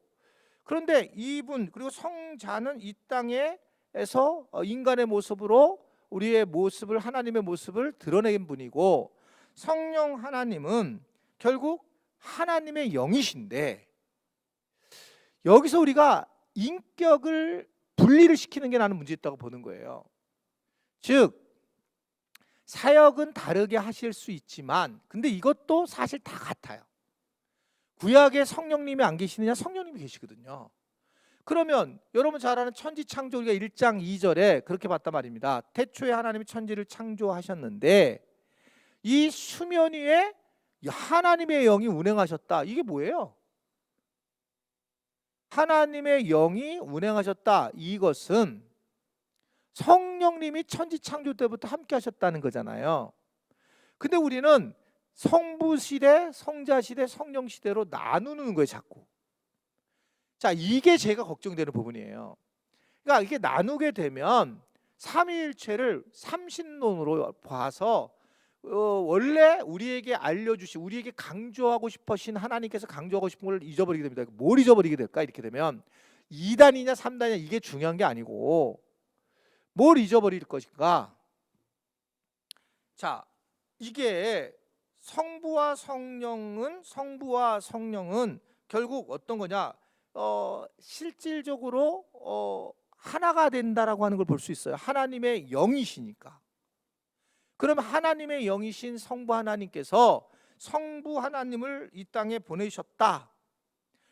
그런데 이분 그리고 성자는 이 땅에서 인간의 모습으로 우리의 모습을, 하나님의 모습을 드러낸 분이고, 성령 하나님은 결국 하나님의 영이신데, 여기서 우리가 인격을 분리를 시키는 게 나는 문제 있다고 보는 거예요. 즉 사역은 다르게 하실 수 있지만 근데 이것도 사실 다 같아요. 구약에 성령님이 안 계시느냐? 성령님이 계시거든요. 그러면 여러분 잘 아는 천지창조 우리가 1장 2절에 그렇게 봤단 말입니다. 태초에 하나님이 천지를 창조하셨는데 이 수면 위에 하나님의 영이 운행하셨다. 이게 뭐예요? 하나님의 영이 운행하셨다. 이것은 성령님이 천지창조 때부터 함께 하셨다는 거잖아요. 근데 우리는 성부 시대, 성자 시대, 성령 시대로 나누는 거예요, 자꾸. 자, 이게 제가 걱정되는 부분이에요. 그러니까 이게 나누게 되면 삼위일체를 삼신론으로 봐서 원래 우리에게 알려주신, 우리에게 강조하고 싶으신 하나님께서 강조하고 싶은 걸 잊어버리게 됩니다. 뭘 잊어버리게 될까? 이렇게 되면 2단이냐 3단이냐 이게 중요한 게 아니고 뭘 잊어버릴 것인가? 자, 이게 성부와 성령은 결국 어떤 거냐? 실질적으로 하나가 된다라고 하는 걸 볼 수 있어요. 하나님의 영이시니까. 그럼 하나님의 영이신 성부 하나님께서 성부 하나님을 이 땅에 보내셨다.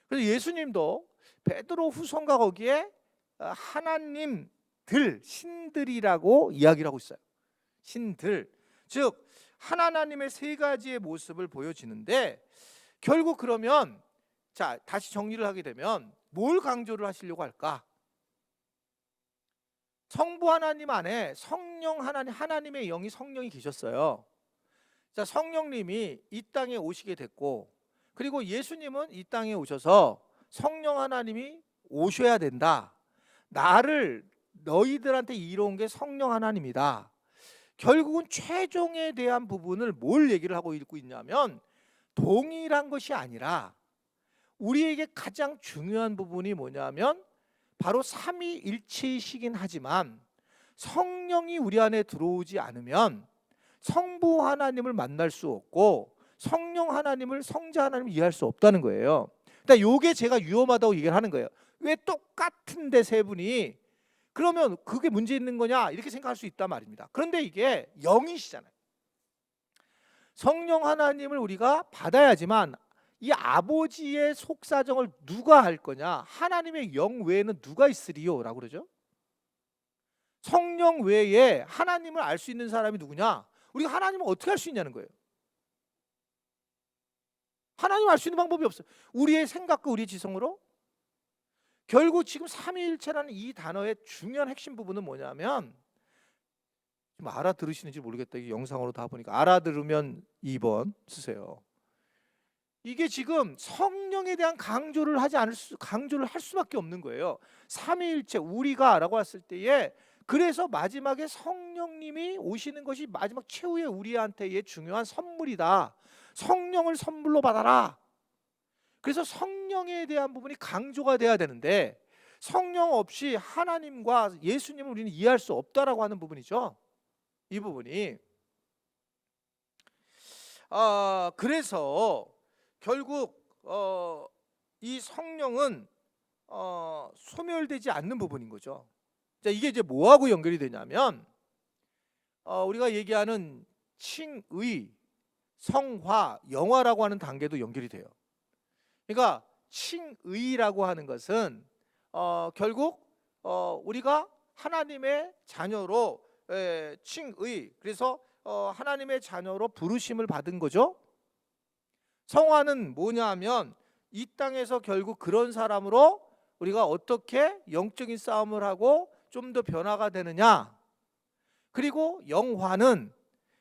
그래서 예수님도 베드로 후서가 거기에 하나님들, 신들이라고 이야기를 하고 있어요. 신들, 즉 하나님의 세 가지의 모습을 보여지는데, 결국 그러면 자 다시 정리를 하게 되면 뭘 강조를 하시려고 할까? 성부 하나님 안에 성령 하나님, 하나님의 영이 성령이 계셨어요. 자, 성령님이 이 땅에 오시게 됐고, 그리고 예수님은 이 땅에 오셔서 성령 하나님이 오셔야 된다. 나를 너희들한테 이뤄온 게 성령 하나님이다. 결국은 최종에 대한 부분을 뭘 얘기를 하고 있냐면 동일한 것이 아니라 우리에게 가장 중요한 부분이 뭐냐면 바로 삼위일체이시긴 하지만 성령이 우리 안에 들어오지 않으면 성부 하나님을 만날 수 없고 성령 하나님을, 성자 하나님을 이해할 수 없다는 거예요. 그러니까 요게 제가 위험하다고 얘기를 하는 거예요. 왜 똑같은데 세 분이 그러면 그게 문제 있는 거냐 이렇게 생각할 수 있단 말입니다. 그런데 이게 영이시잖아요. 성령 하나님을 우리가 받아야지만 이 아버지의 속사정을 누가 할 거냐? 하나님의 영 외에는 누가 있으리요? 라고 그러죠. 성령 외에 하나님을 알 수 있는 사람이 누구냐? 우리가 하나님을 어떻게 알 수 있냐는 거예요. 하나님 알 수 있는 방법이 없어요. 우리의 생각과 우리의 지성으로. 결국 지금 삼위일체라는 이 단어의 중요한 핵심 부분은 뭐냐면, 좀 알아들으시는지 모르겠다. 이 영상으로 다 보니까 알아들으면 2번 쓰세요. 이게 지금 성령에 대한 강조를 강조를 할 수밖에 없는 거예요. 삼위일체 우리가라고 했을 때에, 그래서 마지막에 성령님이 오시는 것이 마지막 최후의 우리한테의 중요한 선물이다. 성령을 선물로 받아라. 그래서 성령에 대한 부분이 강조가 돼야 되는데, 성령 없이 하나님과 예수님을 우리는 이해할 수 없다라고 하는 부분이죠. 이 부분이. 그래서 결국 이 성령은 소멸되지 않는 부분인 거죠. 자, 이게 이제 뭐하고 연결이 되냐면, 우리가 얘기하는 칭의, 성화, 영화라고 하는 단계도 연결이 돼요. 그러니까 칭의라고 하는 것은 결국 우리가 하나님의 자녀로, 칭의, 그래서 하나님의 자녀로 부르심을 받은 거죠. 성화는 뭐냐 하면, 이 땅에서 결국 그런 사람으로 우리가 어떻게 영적인 싸움을 하고 좀 더 변화가 되느냐. 그리고 영화는,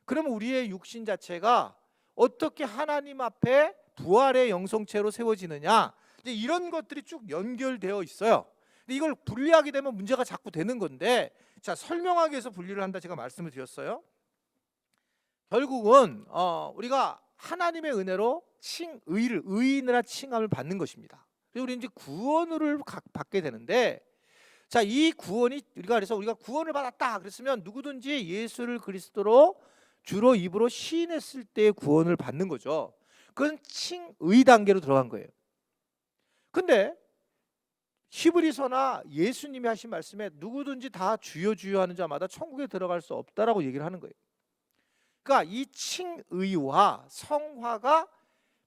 그러면 우리의 육신 자체가 어떻게 하나님 앞에 부활의 영성체로 세워지느냐. 이제 이런 것들이 쭉 연결되어 있어요. 근데 이걸 분리하게 되면 문제가 자꾸 되는 건데, 자, 설명하기 위해서 분리를 한다 제가 말씀을 드렸어요. 결국은 우리가 하나님의 은혜로 의인이라 칭함을 받는 것입니다. 그리고 우리 이제 구원을 받게 되는데, 자, 이 구원이 그래서 우리가 구원을 받았다 그랬으면 누구든지 예수를 그리스도로 주로 입으로 시인했을 때 구원을 받는 거죠. 그건 칭의 단계로 들어간 거예요. 근데 히브리서나 예수님이 하신 말씀에 누구든지 다 주여 주여 하는 자마다 천국에 들어갈 수 없다라고 얘기를 하는 거예요. 그러니까 이 칭의와 성화가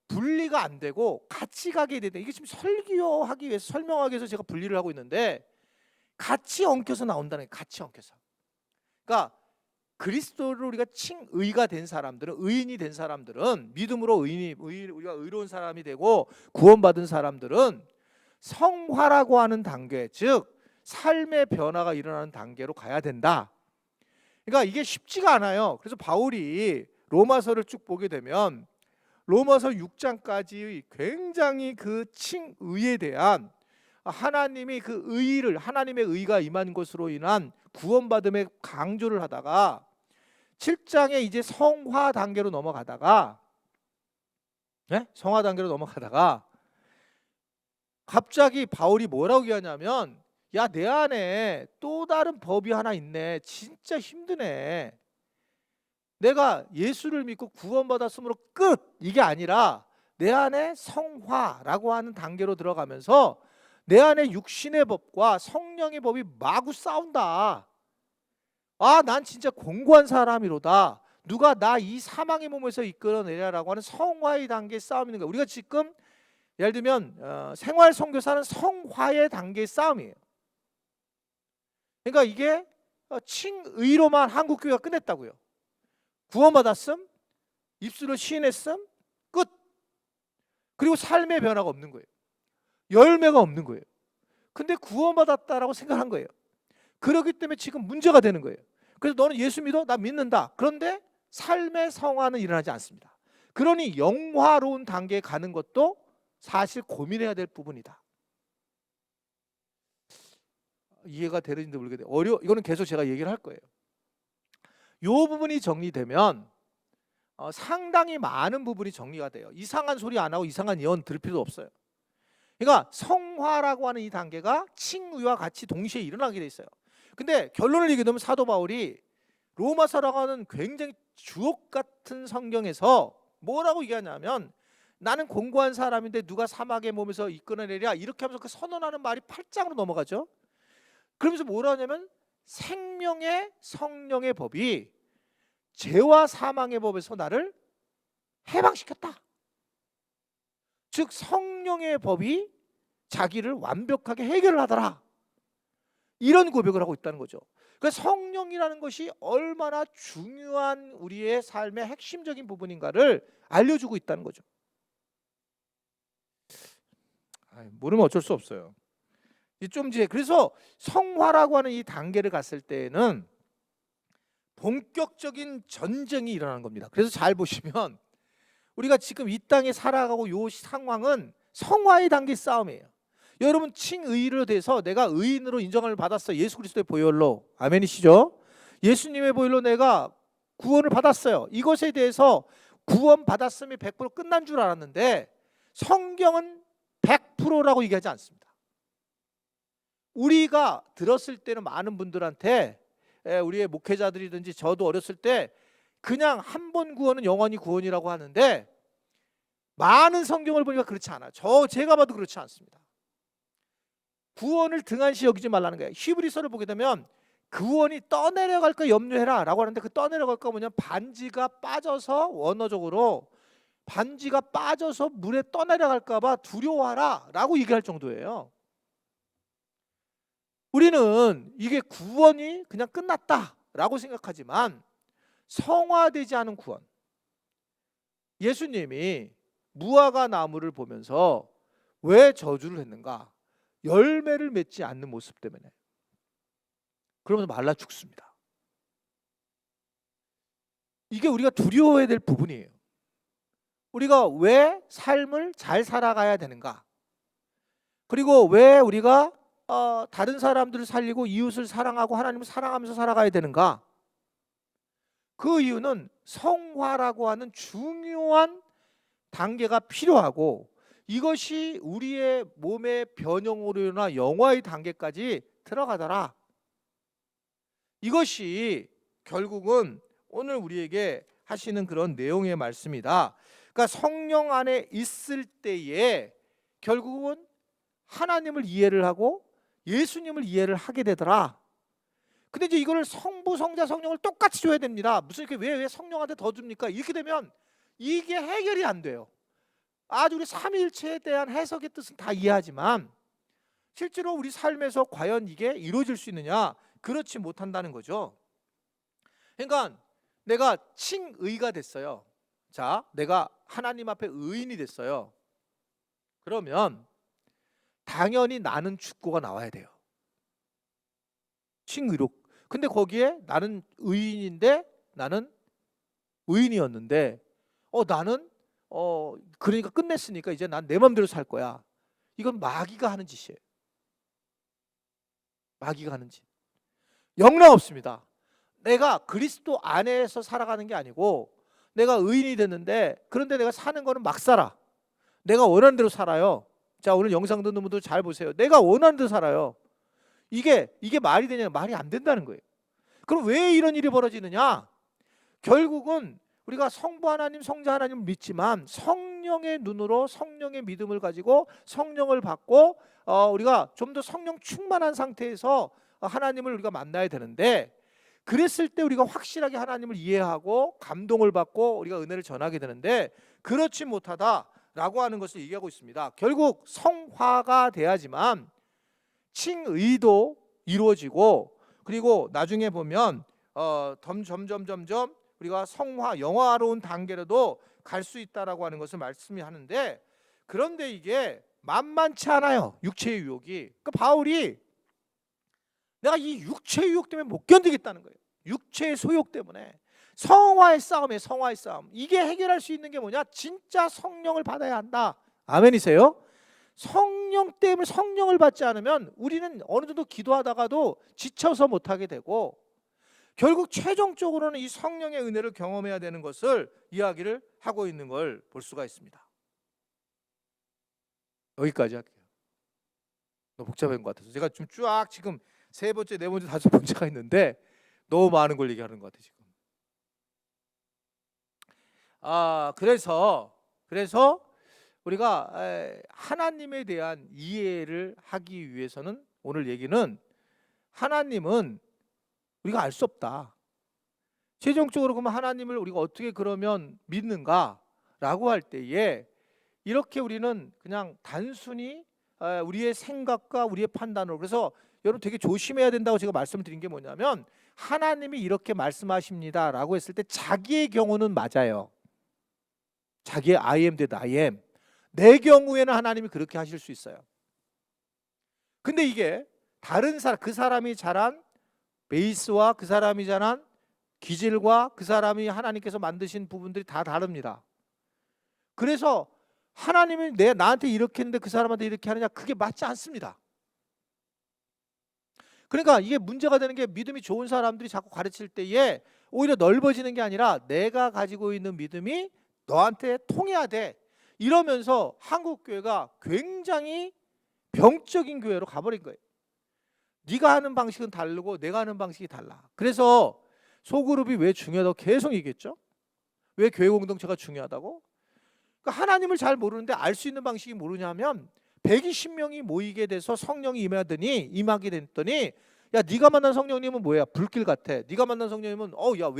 분리가 안 되고 같이 가게 되는, 이게 지금 설교하기 위해서, 설명하기 위해서 제가 분리를 하고 있는데, 같이 엉켜서 나온다는 거예요. 같이 엉켜서. 그러니까 그리스도를 우리가 칭의가 된 사람들은, 의인이 된 사람들은, 믿음으로 우리가 의로운 사람이 되고 구원받은 사람들은 성화라고 하는 단계, 즉 삶의 변화가 일어나는 단계로 가야 된다. 그러니까 이게 쉽지가 않아요. 그래서 바울이 로마서를 쭉 보게 되면 로마서 6장까지 굉장히 그 칭의에 대한, 하나님이 그 의의를, 하나님의 의가 임한 것으로 인한 구원받음에 강조를 하다가 7장에 이제 성화 단계로 넘어가다가, 성화 단계로 넘어가다가 갑자기 바울이 뭐라고 얘기하냐면, 야, 내 안에 또 다른 법이 하나 있네. 진짜 힘드네. 내가 예수를 믿고 구원받았으므로 끝, 이게 아니라 내 안에 성화라고 하는 단계로 들어가면서 내 안에 육신의 법과 성령의 법이 마구 싸운다. 난 진짜 공고한 사람이로다. 누가 나 이 사망의 몸에서 이끌어내라라고 하는 성화의 단계의 싸움이 있는 거야. 우리가 지금 예를 들면 생활 선교사는 성화의 단계의 싸움이에요. 그러니까 이게 칭의로만 한국 교회가 끝냈다고요. 구원받았음, 입술로 시인했음, 끝. 그리고 삶의 변화가 없는 거예요. 열매가 없는 거예요. 근데 구원받았다라고 생각한 거예요. 그렇기 때문에 지금 문제가 되는 거예요. 그래서 너는 예수 믿어? 나 믿는다. 그런데 삶의 성화는 일어나지 않습니다. 그러니 영화로운 단계에 가는 것도 사실 고민해야 될 부분이다. 이해가 되는지 모르겠는데 이거는 계속 제가 얘기를 할 거예요. 이 부분이 정리되면 상당히 많은 부분이 정리가 돼요. 이상한 소리 안 하고 이상한 예언 들을 필요도 없어요. 그러니까 성화라고 하는 이 단계가 칭의와 같이 동시에 일어나게 돼 있어요. 근데 결론을 얘기하면 사도 바울이 로마서라고 하는 굉장히 주옥 같은 성경에서 뭐라고 얘기하냐면, 나는 공고한 사람인데 누가 사막의 몸에서 이끌어내랴, 이렇게 하면서 그 선언하는 말이 8장으로 넘어가죠. 그러면서 뭐라 하냐면, 생명의 성령의 법이 죄와 사망의 법에서 나를 해방시켰다. 즉 성령의 법이 자기를 완벽하게 해결을 하더라. 이런 고백을 하고 있다는 거죠. 그러니까 성령이라는 것이 얼마나 중요한 우리의 삶의 핵심적인 부분인가를 알려주고 있다는 거죠. 모르면 어쩔 수 없어요. 좀 이제 그래서 성화라고 하는 이 단계를 갔을 때에는 본격적인 전쟁이 일어나는 겁니다. 그래서 잘 보시면 우리가 지금 이 땅에 살아가고 이 상황은 성화의 단계 싸움이에요. 여러분 칭의로 돼서 내가 의인으로 인정을 받았어요. 예수 그리스도의 보혈로. 아멘이시죠? 예수님의 보혈로 내가 구원을 받았어요. 이것에 대해서 구원 받았음이 100% 끝난 줄 알았는데 성경은 100%라고 얘기하지 않습니다. 우리가 들었을 때는 많은 분들한테 우리의 목회자들이든지 저도 어렸을 때 그냥 한 번 구원은 영원히 구원이라고 하는데 많은 성경을 보니까 그렇지 않아요. 제가 봐도 그렇지 않습니다. 구원을 등한시 여기지 말라는 거예요. 히브리서를 보게 되면 구원이 떠내려갈까 염려해라 라고 하는데 그 떠내려갈까 뭐냐면 반지가 빠져서 원어적으로 반지가 빠져서 물에 떠내려갈까 봐 두려워하라 라고 얘기할 정도예요. 우리는 이게 구원이 그냥 끝났다 라고 생각하지만 성화되지 않은 구원, 예수님이 무화과 나무를 보면서 왜 저주를 했는가? 열매를 맺지 않는 모습 때문에. 그러면서 말라 죽습니다. 이게 우리가 두려워해야 될 부분이에요. 우리가 왜 삶을 잘 살아가야 되는가? 그리고 왜 우리가 다른 사람들을 살리고 이웃을 사랑하고 하나님을 사랑하면서 살아가야 되는가? 그 이유는 성화라고 하는 중요한 단계가 필요하고 이것이 우리의 몸의 변형으로나 영화의 단계까지 들어가더라. 이것이 결국은 오늘 우리에게 하시는 그런 내용의 말씀이다. 그러니까 성령 안에 있을 때에 결국은 하나님을 이해를 하고 예수님을 이해를 하게 되더라. 근데 이제 이거를 성부, 성자, 성령을 똑같이 줘야 됩니다. 무슨 이렇게 왜 성령한테 더 줍니까? 이렇게 되면 이게 해결이 안 돼요. 아주 우리 삼위일체에 대한 해석의 뜻은 다 이해하지만 실제로 우리 삶에서 과연 이게 이루어질 수 있느냐? 그렇지 못한다는 거죠. 그러니까 내가 칭의가 됐어요. 자, 내가 하나님 앞에 의인이 됐어요. 그러면 당연히 나는 죽고가 나와야 돼요. 칭의로. 근데 거기에 나는 의인인데 나는 의인이었는데 나는 그러니까 끝냈으니까 이제 난 내 맘대로 살 거야. 이건 마귀가 하는 짓이에요. 마귀가 하는 짓. 영락 없습니다. 내가 그리스도 안에서 살아가는 게 아니고 내가 의인이 됐는데 그런데 내가 사는 거는 막 살아. 내가 원하는 대로 살아요. 자, 오늘 영상 듣는 분들 잘 보세요. 내가 원하는 대로 살아요. 이게 말이 되냐? 말이 안 된다는 거예요. 그럼 왜 이런 일이 벌어지느냐? 결국은 우리가 성부 하나님, 성자 하나님을 믿지만 성령의 눈으로 성령의 믿음을 가지고 성령을 받고 우리가 좀 더 성령 충만한 상태에서 하나님을 우리가 만나야 되는데 그랬을 때 우리가 확실하게 하나님을 이해하고 감동을 받고 우리가 은혜를 전하게 되는데 그렇지 못하다라고 하는 것을 얘기하고 있습니다. 결국 성화가 돼야지만 칭의도 이루어지고 그리고 나중에 보면 점점 우리가 성화, 영화로운 단계로도 갈 수 있다라고 하는 것을 말씀하는데 그런데 이게 만만치 않아요. 육체의 유혹이. 그러니까 바울이 내가 이 육체의 유혹 때문에 못 견디겠다는 거예요. 육체의 소욕 때문에. 성화의 싸움이에요. 성화의 싸움. 이게 해결할 수 있는 게 뭐냐? 진짜 성령을 받아야 한다. 아멘이세요? 성령 때문에 성령을 받지 않으면 우리는 어느 정도 기도하다가도 지쳐서 못하게 되고 결국 최종적으로는 이 성령의 은혜를 경험해야 되는 것을 이야기를 하고 있는 걸 볼 수가 있습니다. 여기까지 할게요. 너무 복잡한 것 같아서 제가 좀 쫙 지금 세 번째, 네 번째, 다섯 번째가 있는데 너무 많은 걸 얘기하는 것 같아요 지금. 그래서 우리가 하나님에 대한 이해를 하기 위해서는 오늘 얘기는 하나님은 우리가 알 수 없다. 최종적으로 그러면 하나님을 우리가 어떻게 그러면 믿는가라고 할 때에 이렇게 우리는 그냥 단순히 우리의 생각과 우리의 판단으로, 그래서 여러분 되게 조심해야 된다고 제가 말씀을 드린 게 뭐냐면, 하나님이 이렇게 말씀하십니다 라고 했을 때 자기의 경우는 맞아요. 자기의 I am that I am. 내 경우에는 하나님이 그렇게 하실 수 있어요. 근데 이게 다른 사람, 그 사람이 자란 베이스와 그 사람이 자란 기질과 그 사람이 하나님께서 만드신 부분들이 다 다릅니다. 그래서 하나님이 나한테 이렇게 했는데 그 사람한테 이렇게 하느냐, 그게 맞지 않습니다. 그러니까 이게 문제가 되는 게, 믿음이 좋은 사람들이 자꾸 가르칠 때에 오히려 넓어지는 게 아니라 내가 가지고 있는 믿음이 너한테 통해야 돼, 이러면서 한국 교회가 굉장히 병적인 교회로 가버린 거예요. 네가 하는 방식은 다르고 내가 하는 방식이 달라. 그래서 소그룹이 왜 중요하다고 계속 얘기했죠? 왜 교회 공동체가 중요하다고? 그러니까 하나님을 잘 모르는데 알 수 있는 방식이 모르냐면, 120명이 모이게 돼서 성령이 임하게 됐더니, 야, 네가 만난 성령님은 뭐야? 불길 같아. 네가 만난 성령님은 야,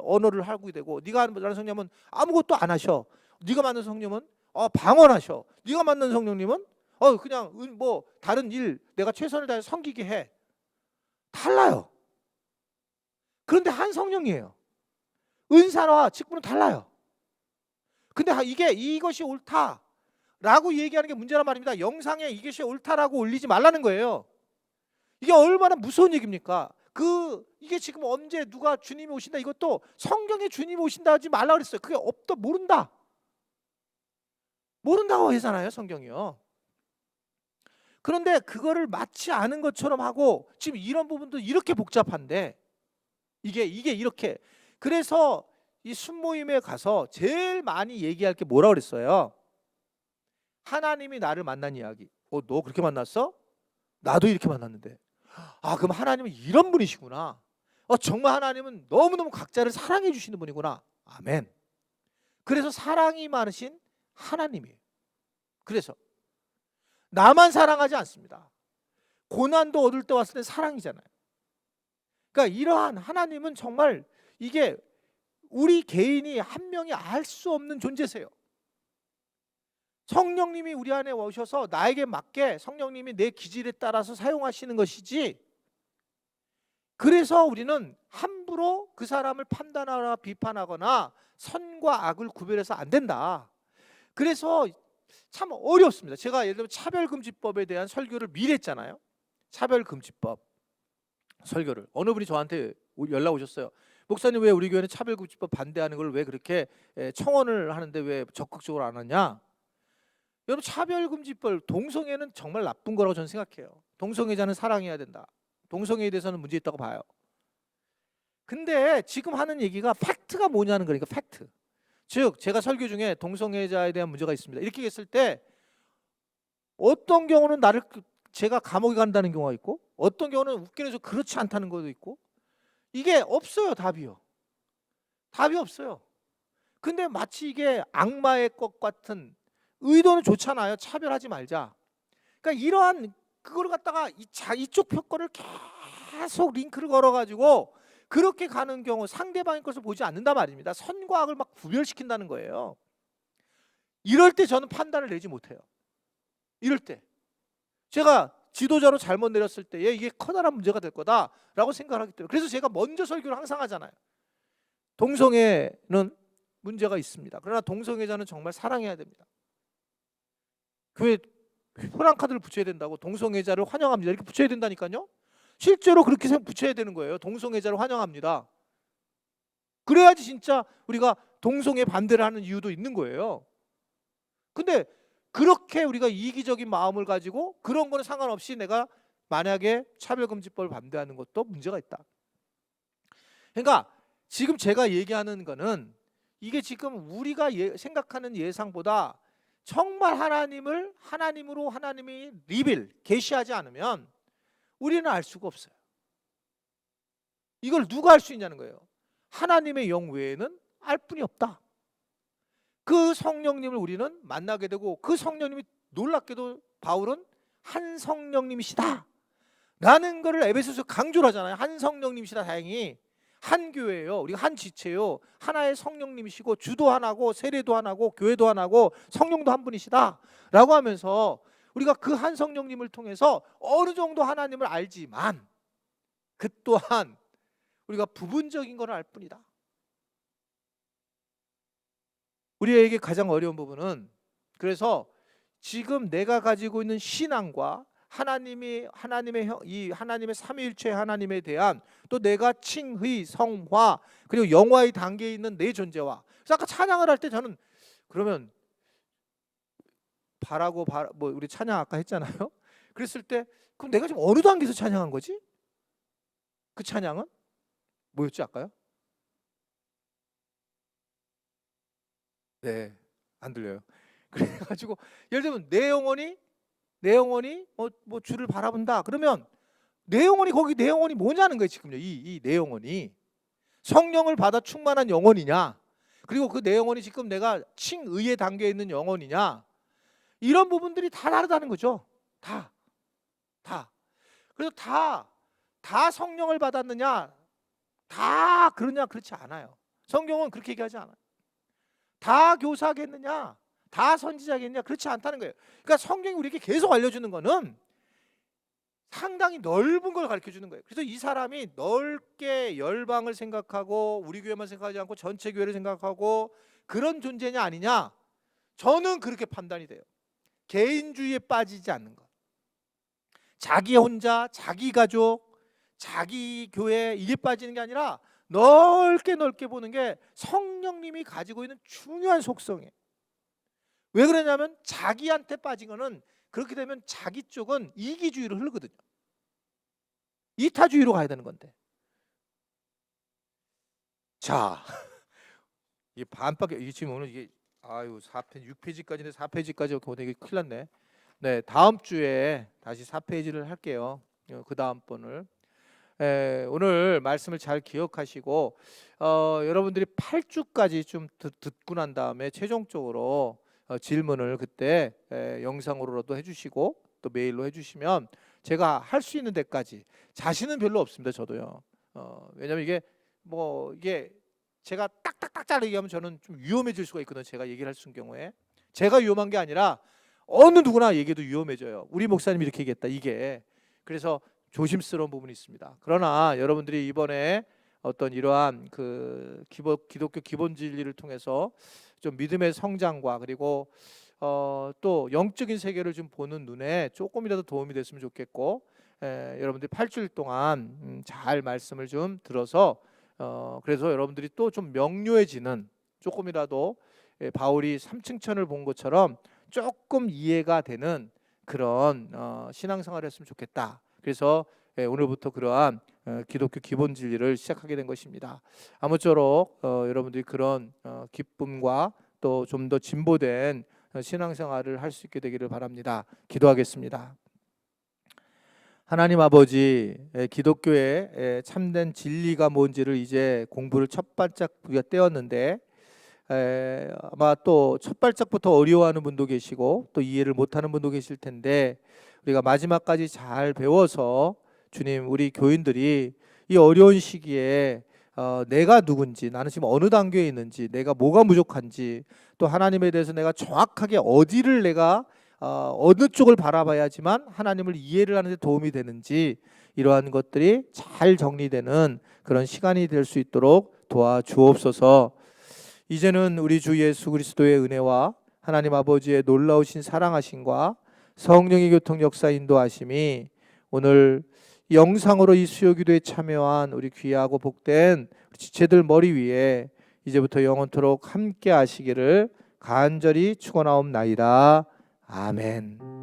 언어를 하고 되고, 네가 만난 성령님은 아무것도 안 하셔. 네가 만난 성령님은 방언하셔. 네가 만난 성령님은 그냥 뭐 다른 일 내가 최선을 다해 섬기게 해. 달라요. 그런데 한 성령이에요. 은사와 직분은 달라요. 근데 이것이 옳다라고 얘기하는 게 문제란 말입니다. 영상에 이것이 옳다라고 올리지 말라는 거예요. 이게 얼마나 무서운 얘기입니까? 이게 지금 언제 누가 주님이 오신다, 이것도 성경에 주님이 오신다 하지 말라 그랬어요. 그게 모른다고 하잖아요, 성경이요. 그런데 그거를 맞지 않은 것처럼 하고, 지금 이런 부분도 이렇게 복잡한데, 이게 이렇게. 그래서 이 순모임에 가서 제일 많이 얘기할 게 뭐라고 그랬어요? 하나님이 나를 만난 이야기. 너 그렇게 만났어? 나도 이렇게 만났는데. 그럼 하나님은 이런 분이시구나. 정말 하나님은 너무너무 각자를 사랑해 주시는 분이구나. 아멘. 그래서 사랑이 많으신 하나님이에요. 그래서 나만 사랑하지 않습니다. 고난도 얻을 때 왔을 때 사랑이잖아요. 그러니까 이러한 하나님은 정말, 이게 우리 개인이 한 명이 알 수 없는 존재세요. 성령님이 우리 안에 오셔서 나에게 맞게 성령님이 내 기질에 따라서 사용하시는 것이지, 그래서 우리는 함부로 그 사람을 판단하거나 비판하거나 선과 악을 구별해서 안 된다. 그래서 참 어렵습니다. 제가 예를 들면 차별금지법에 대한 설교를 미리 했잖아요. 차별금지법 설교를. 어느 분이 저한테 연락 오셨어요. 목사님, 왜 우리 교회는 차별금지법 반대하는 걸 왜 그렇게 청원을 하는데 왜 적극적으로 안 하냐? 여러분, 차별금지법, 동성애는 정말 나쁜 거라고 저는 생각해요. 동성애자는 사랑해야 된다. 동성애에 대해서는 문제 있다고 봐요. 근데 지금 하는 얘기가 팩트가 뭐냐는 거니까, 팩트. 즉, 제가 설교 중에 동성애자에 대한 문제가 있습니다, 이렇게 했을 때 어떤 경우는 제가 감옥에 간다는 경우가 있고, 어떤 경우는 웃겨내서 그렇지 않다는 것도 있고, 이게 없어요. 답이 없어요. 근데 마치 이게 악마의 것 같은, 의도는 좋잖아요. 차별하지 말자. 그러니까 이러한 그거를 갖다가 이쪽 표거를 계속 링크를 걸어가지고 그렇게 가는 경우, 상대방의 것을 보지 않는다 말입니다. 선과 악을 막 구별시킨다는 거예요. 이럴 때 저는 판단을 내지 못해요. 이럴 때 제가 지도자로 잘못 내렸을 때에 이게 커다란 문제가 될 거다라고 생각을 하기 때문에, 그래서 제가 먼저 설교를 항상 하잖아요. 동성애는 문제가 있습니다. 그러나 동성애자는 정말 사랑해야 됩니다. 교회 프랑카드를 붙여야 된다고, 동성애자를 환영합니다 이렇게 붙여야 된다니까요. 실제로 그렇게 붙여야 되는 거예요. 동성애자를 환영합니다. 그래야지 진짜 우리가 동성애 반대를 하는 이유도 있는 거예요. 근데 그렇게 우리가 이기적인 마음을 가지고 그런 거는 상관없이 내가 만약에 차별금지법을 반대하는 것도 문제가 있다. 그러니까 지금 제가 얘기하는 거는, 이게 지금 우리가 생각하는 예상보다 정말 하나님으로 하나님이 계시하지 않으면 우리는 알 수가 없어요. 이걸 누가 알 수 있냐는 거예요. 하나님의 영 외에는 알 뿐이 없다. 그 성령님을 우리는 만나게 되고, 그 성령님이 놀랍게도 바울은 한 성령님이시다 라는 것을 에베소서 강조를 하잖아요. 한 성령님이시다. 다행히 한 교회예요. 우리가 한 지체요. 하나의 성령님이시고 주도 하나고 세례도 하나고 교회도 하나고 성령도 한 분이시다라고 하면서 우리가 그 한 성령님을 통해서 어느 정도 하나님을 알지만 그 또한 우리가 부분적인 걸 알 뿐이다. 우리에게 가장 어려운 부분은 그래서 지금 내가 가지고 있는 신앙과 하나님의 삼위일체 하나님에 대한 또 내가 칭의, 성화 그리고 영화의 단계에 있는 내 존재와 그래서 아까 찬양을 할 때 저는 그러면 뭐 우리 찬양 아까 했잖아요. 그랬을 때 그럼 내가 지금 어느 단계에서 찬양한 거지? 그 찬양은 뭐였지 아까요? 네, 안 들려요. 그래가지고 예를 들면 내 영혼이 뭐 주를 바라본다. 그러면 내 영혼이 뭐냐는 거예요 지금요. 이 내 영혼이 성령을 받아 충만한 영혼이냐, 그리고 그 내 영혼이 지금 내가 칭의의 단계에 있는 영혼이냐, 이런 부분들이 다 다르다는 거죠. 다. 그래서 다 성령을 받았느냐, 다 그러냐 그렇지 않아요. 성경은 그렇게 얘기하지 않아요. 다 교사겠느냐, 다 선지자겠느냐 그렇지 않다는 거예요. 그러니까 성경이 우리에게 계속 알려주는 거는 상당히 넓은 걸 가르쳐 주는 거예요. 그래서 이 사람이 넓게 열방을 생각하고 우리 교회만 생각하지 않고 전체 교회를 생각하고 그런 존재냐 아니냐, 저는 그렇게 판단이 돼요. 개인주의에 빠지지 않는 것, 자기 혼자, 자기 가족, 자기 교회 이게 빠지는 게 아니라 넓게 보는 게 성령님이 가지고 있는 중요한 속성이에요. 왜 그러냐면 자기한테 빠진 거는 그렇게 되면 자기 쪽은 이기주의로 흐르거든요. 이타주의로 가야 되는 건데. 자, 이 반밖에 이게 지금 오늘 이게 6페이지까지인데 4페이지까지 보내기 큰일 났네. 네, 다음 주에 다시 4페이지를 할게요. 그 다음 번을. 오늘 말씀을 잘 기억하시고 여러분들이 8주까지 좀 듣고 난 다음에 최종적으로 질문을 그때 영상으로라도 해주시고 또 메일로 해주시면 제가 할 수 있는 데까지, 자신은 별로 없습니다. 저도요. 왜냐면 이게 제가 딱딱딱 잘라 얘기하면 저는 좀 위험해질 수가 있거든요. 제가 얘기를 할 수 있는 경우에 제가 위험한 게 아니라 어느 누구나 얘기도 위험해져요. 우리 목사님이 이렇게 얘기했다 이게. 그래서 조심스러운 부분이 있습니다. 그러나 여러분들이 이번에 어떤 이러한 그 기독교 기본 진리를 통해서 좀 믿음의 성장과 그리고 또 영적인 세계를 좀 보는 눈에 조금이라도 도움이 됐으면 좋겠고, 여러분들이 8주일 동안 잘 말씀을 좀 들어서 그래서 여러분들이 또 좀 명료해지는, 조금이라도 바울이 삼층천을 본 것처럼 조금 이해가 되는 그런 신앙생활을 했으면 좋겠다. 그래서 오늘부터 그러한 기독교 기본 진리를 시작하게 된 것입니다. 아무쪼록 여러분들이 그런 기쁨과 또 좀 더 진보된 신앙생활을 할 수 있게 되기를 바랍니다. 기도하겠습니다. 하나님 아버지, 기독교의 참된 진리가 뭔지를 이제 공부를 첫 발짝 우리가 떼었는데 아마 또 첫 발짝부터 어려워하는 분도 계시고 또 이해를 못하는 분도 계실 텐데, 우리가 마지막까지 잘 배워서 주님, 우리 교인들이 이 어려운 시기에 내가 누군지, 나는 지금 어느 단계에 있는지, 내가 뭐가 부족한지, 또 하나님에 대해서 내가 정확하게 어디를 내가 어느 쪽을 바라봐야지만 하나님을 이해를 하는 데 도움이 되는지, 이러한 것들이 잘 정리되는 그런 시간이 될 수 있도록 도와주옵소서. 이제는 우리 주 예수 그리스도의 은혜와 하나님 아버지의 놀라우신 사랑하심과 성령의 교통 역사 인도하심이 오늘 영상으로 이 수요기도에 참여한 우리 귀하고 복된 지체들 머리 위에 이제부터 영원토록 함께 하시기를 간절히 축원하옵나이다. 아멘.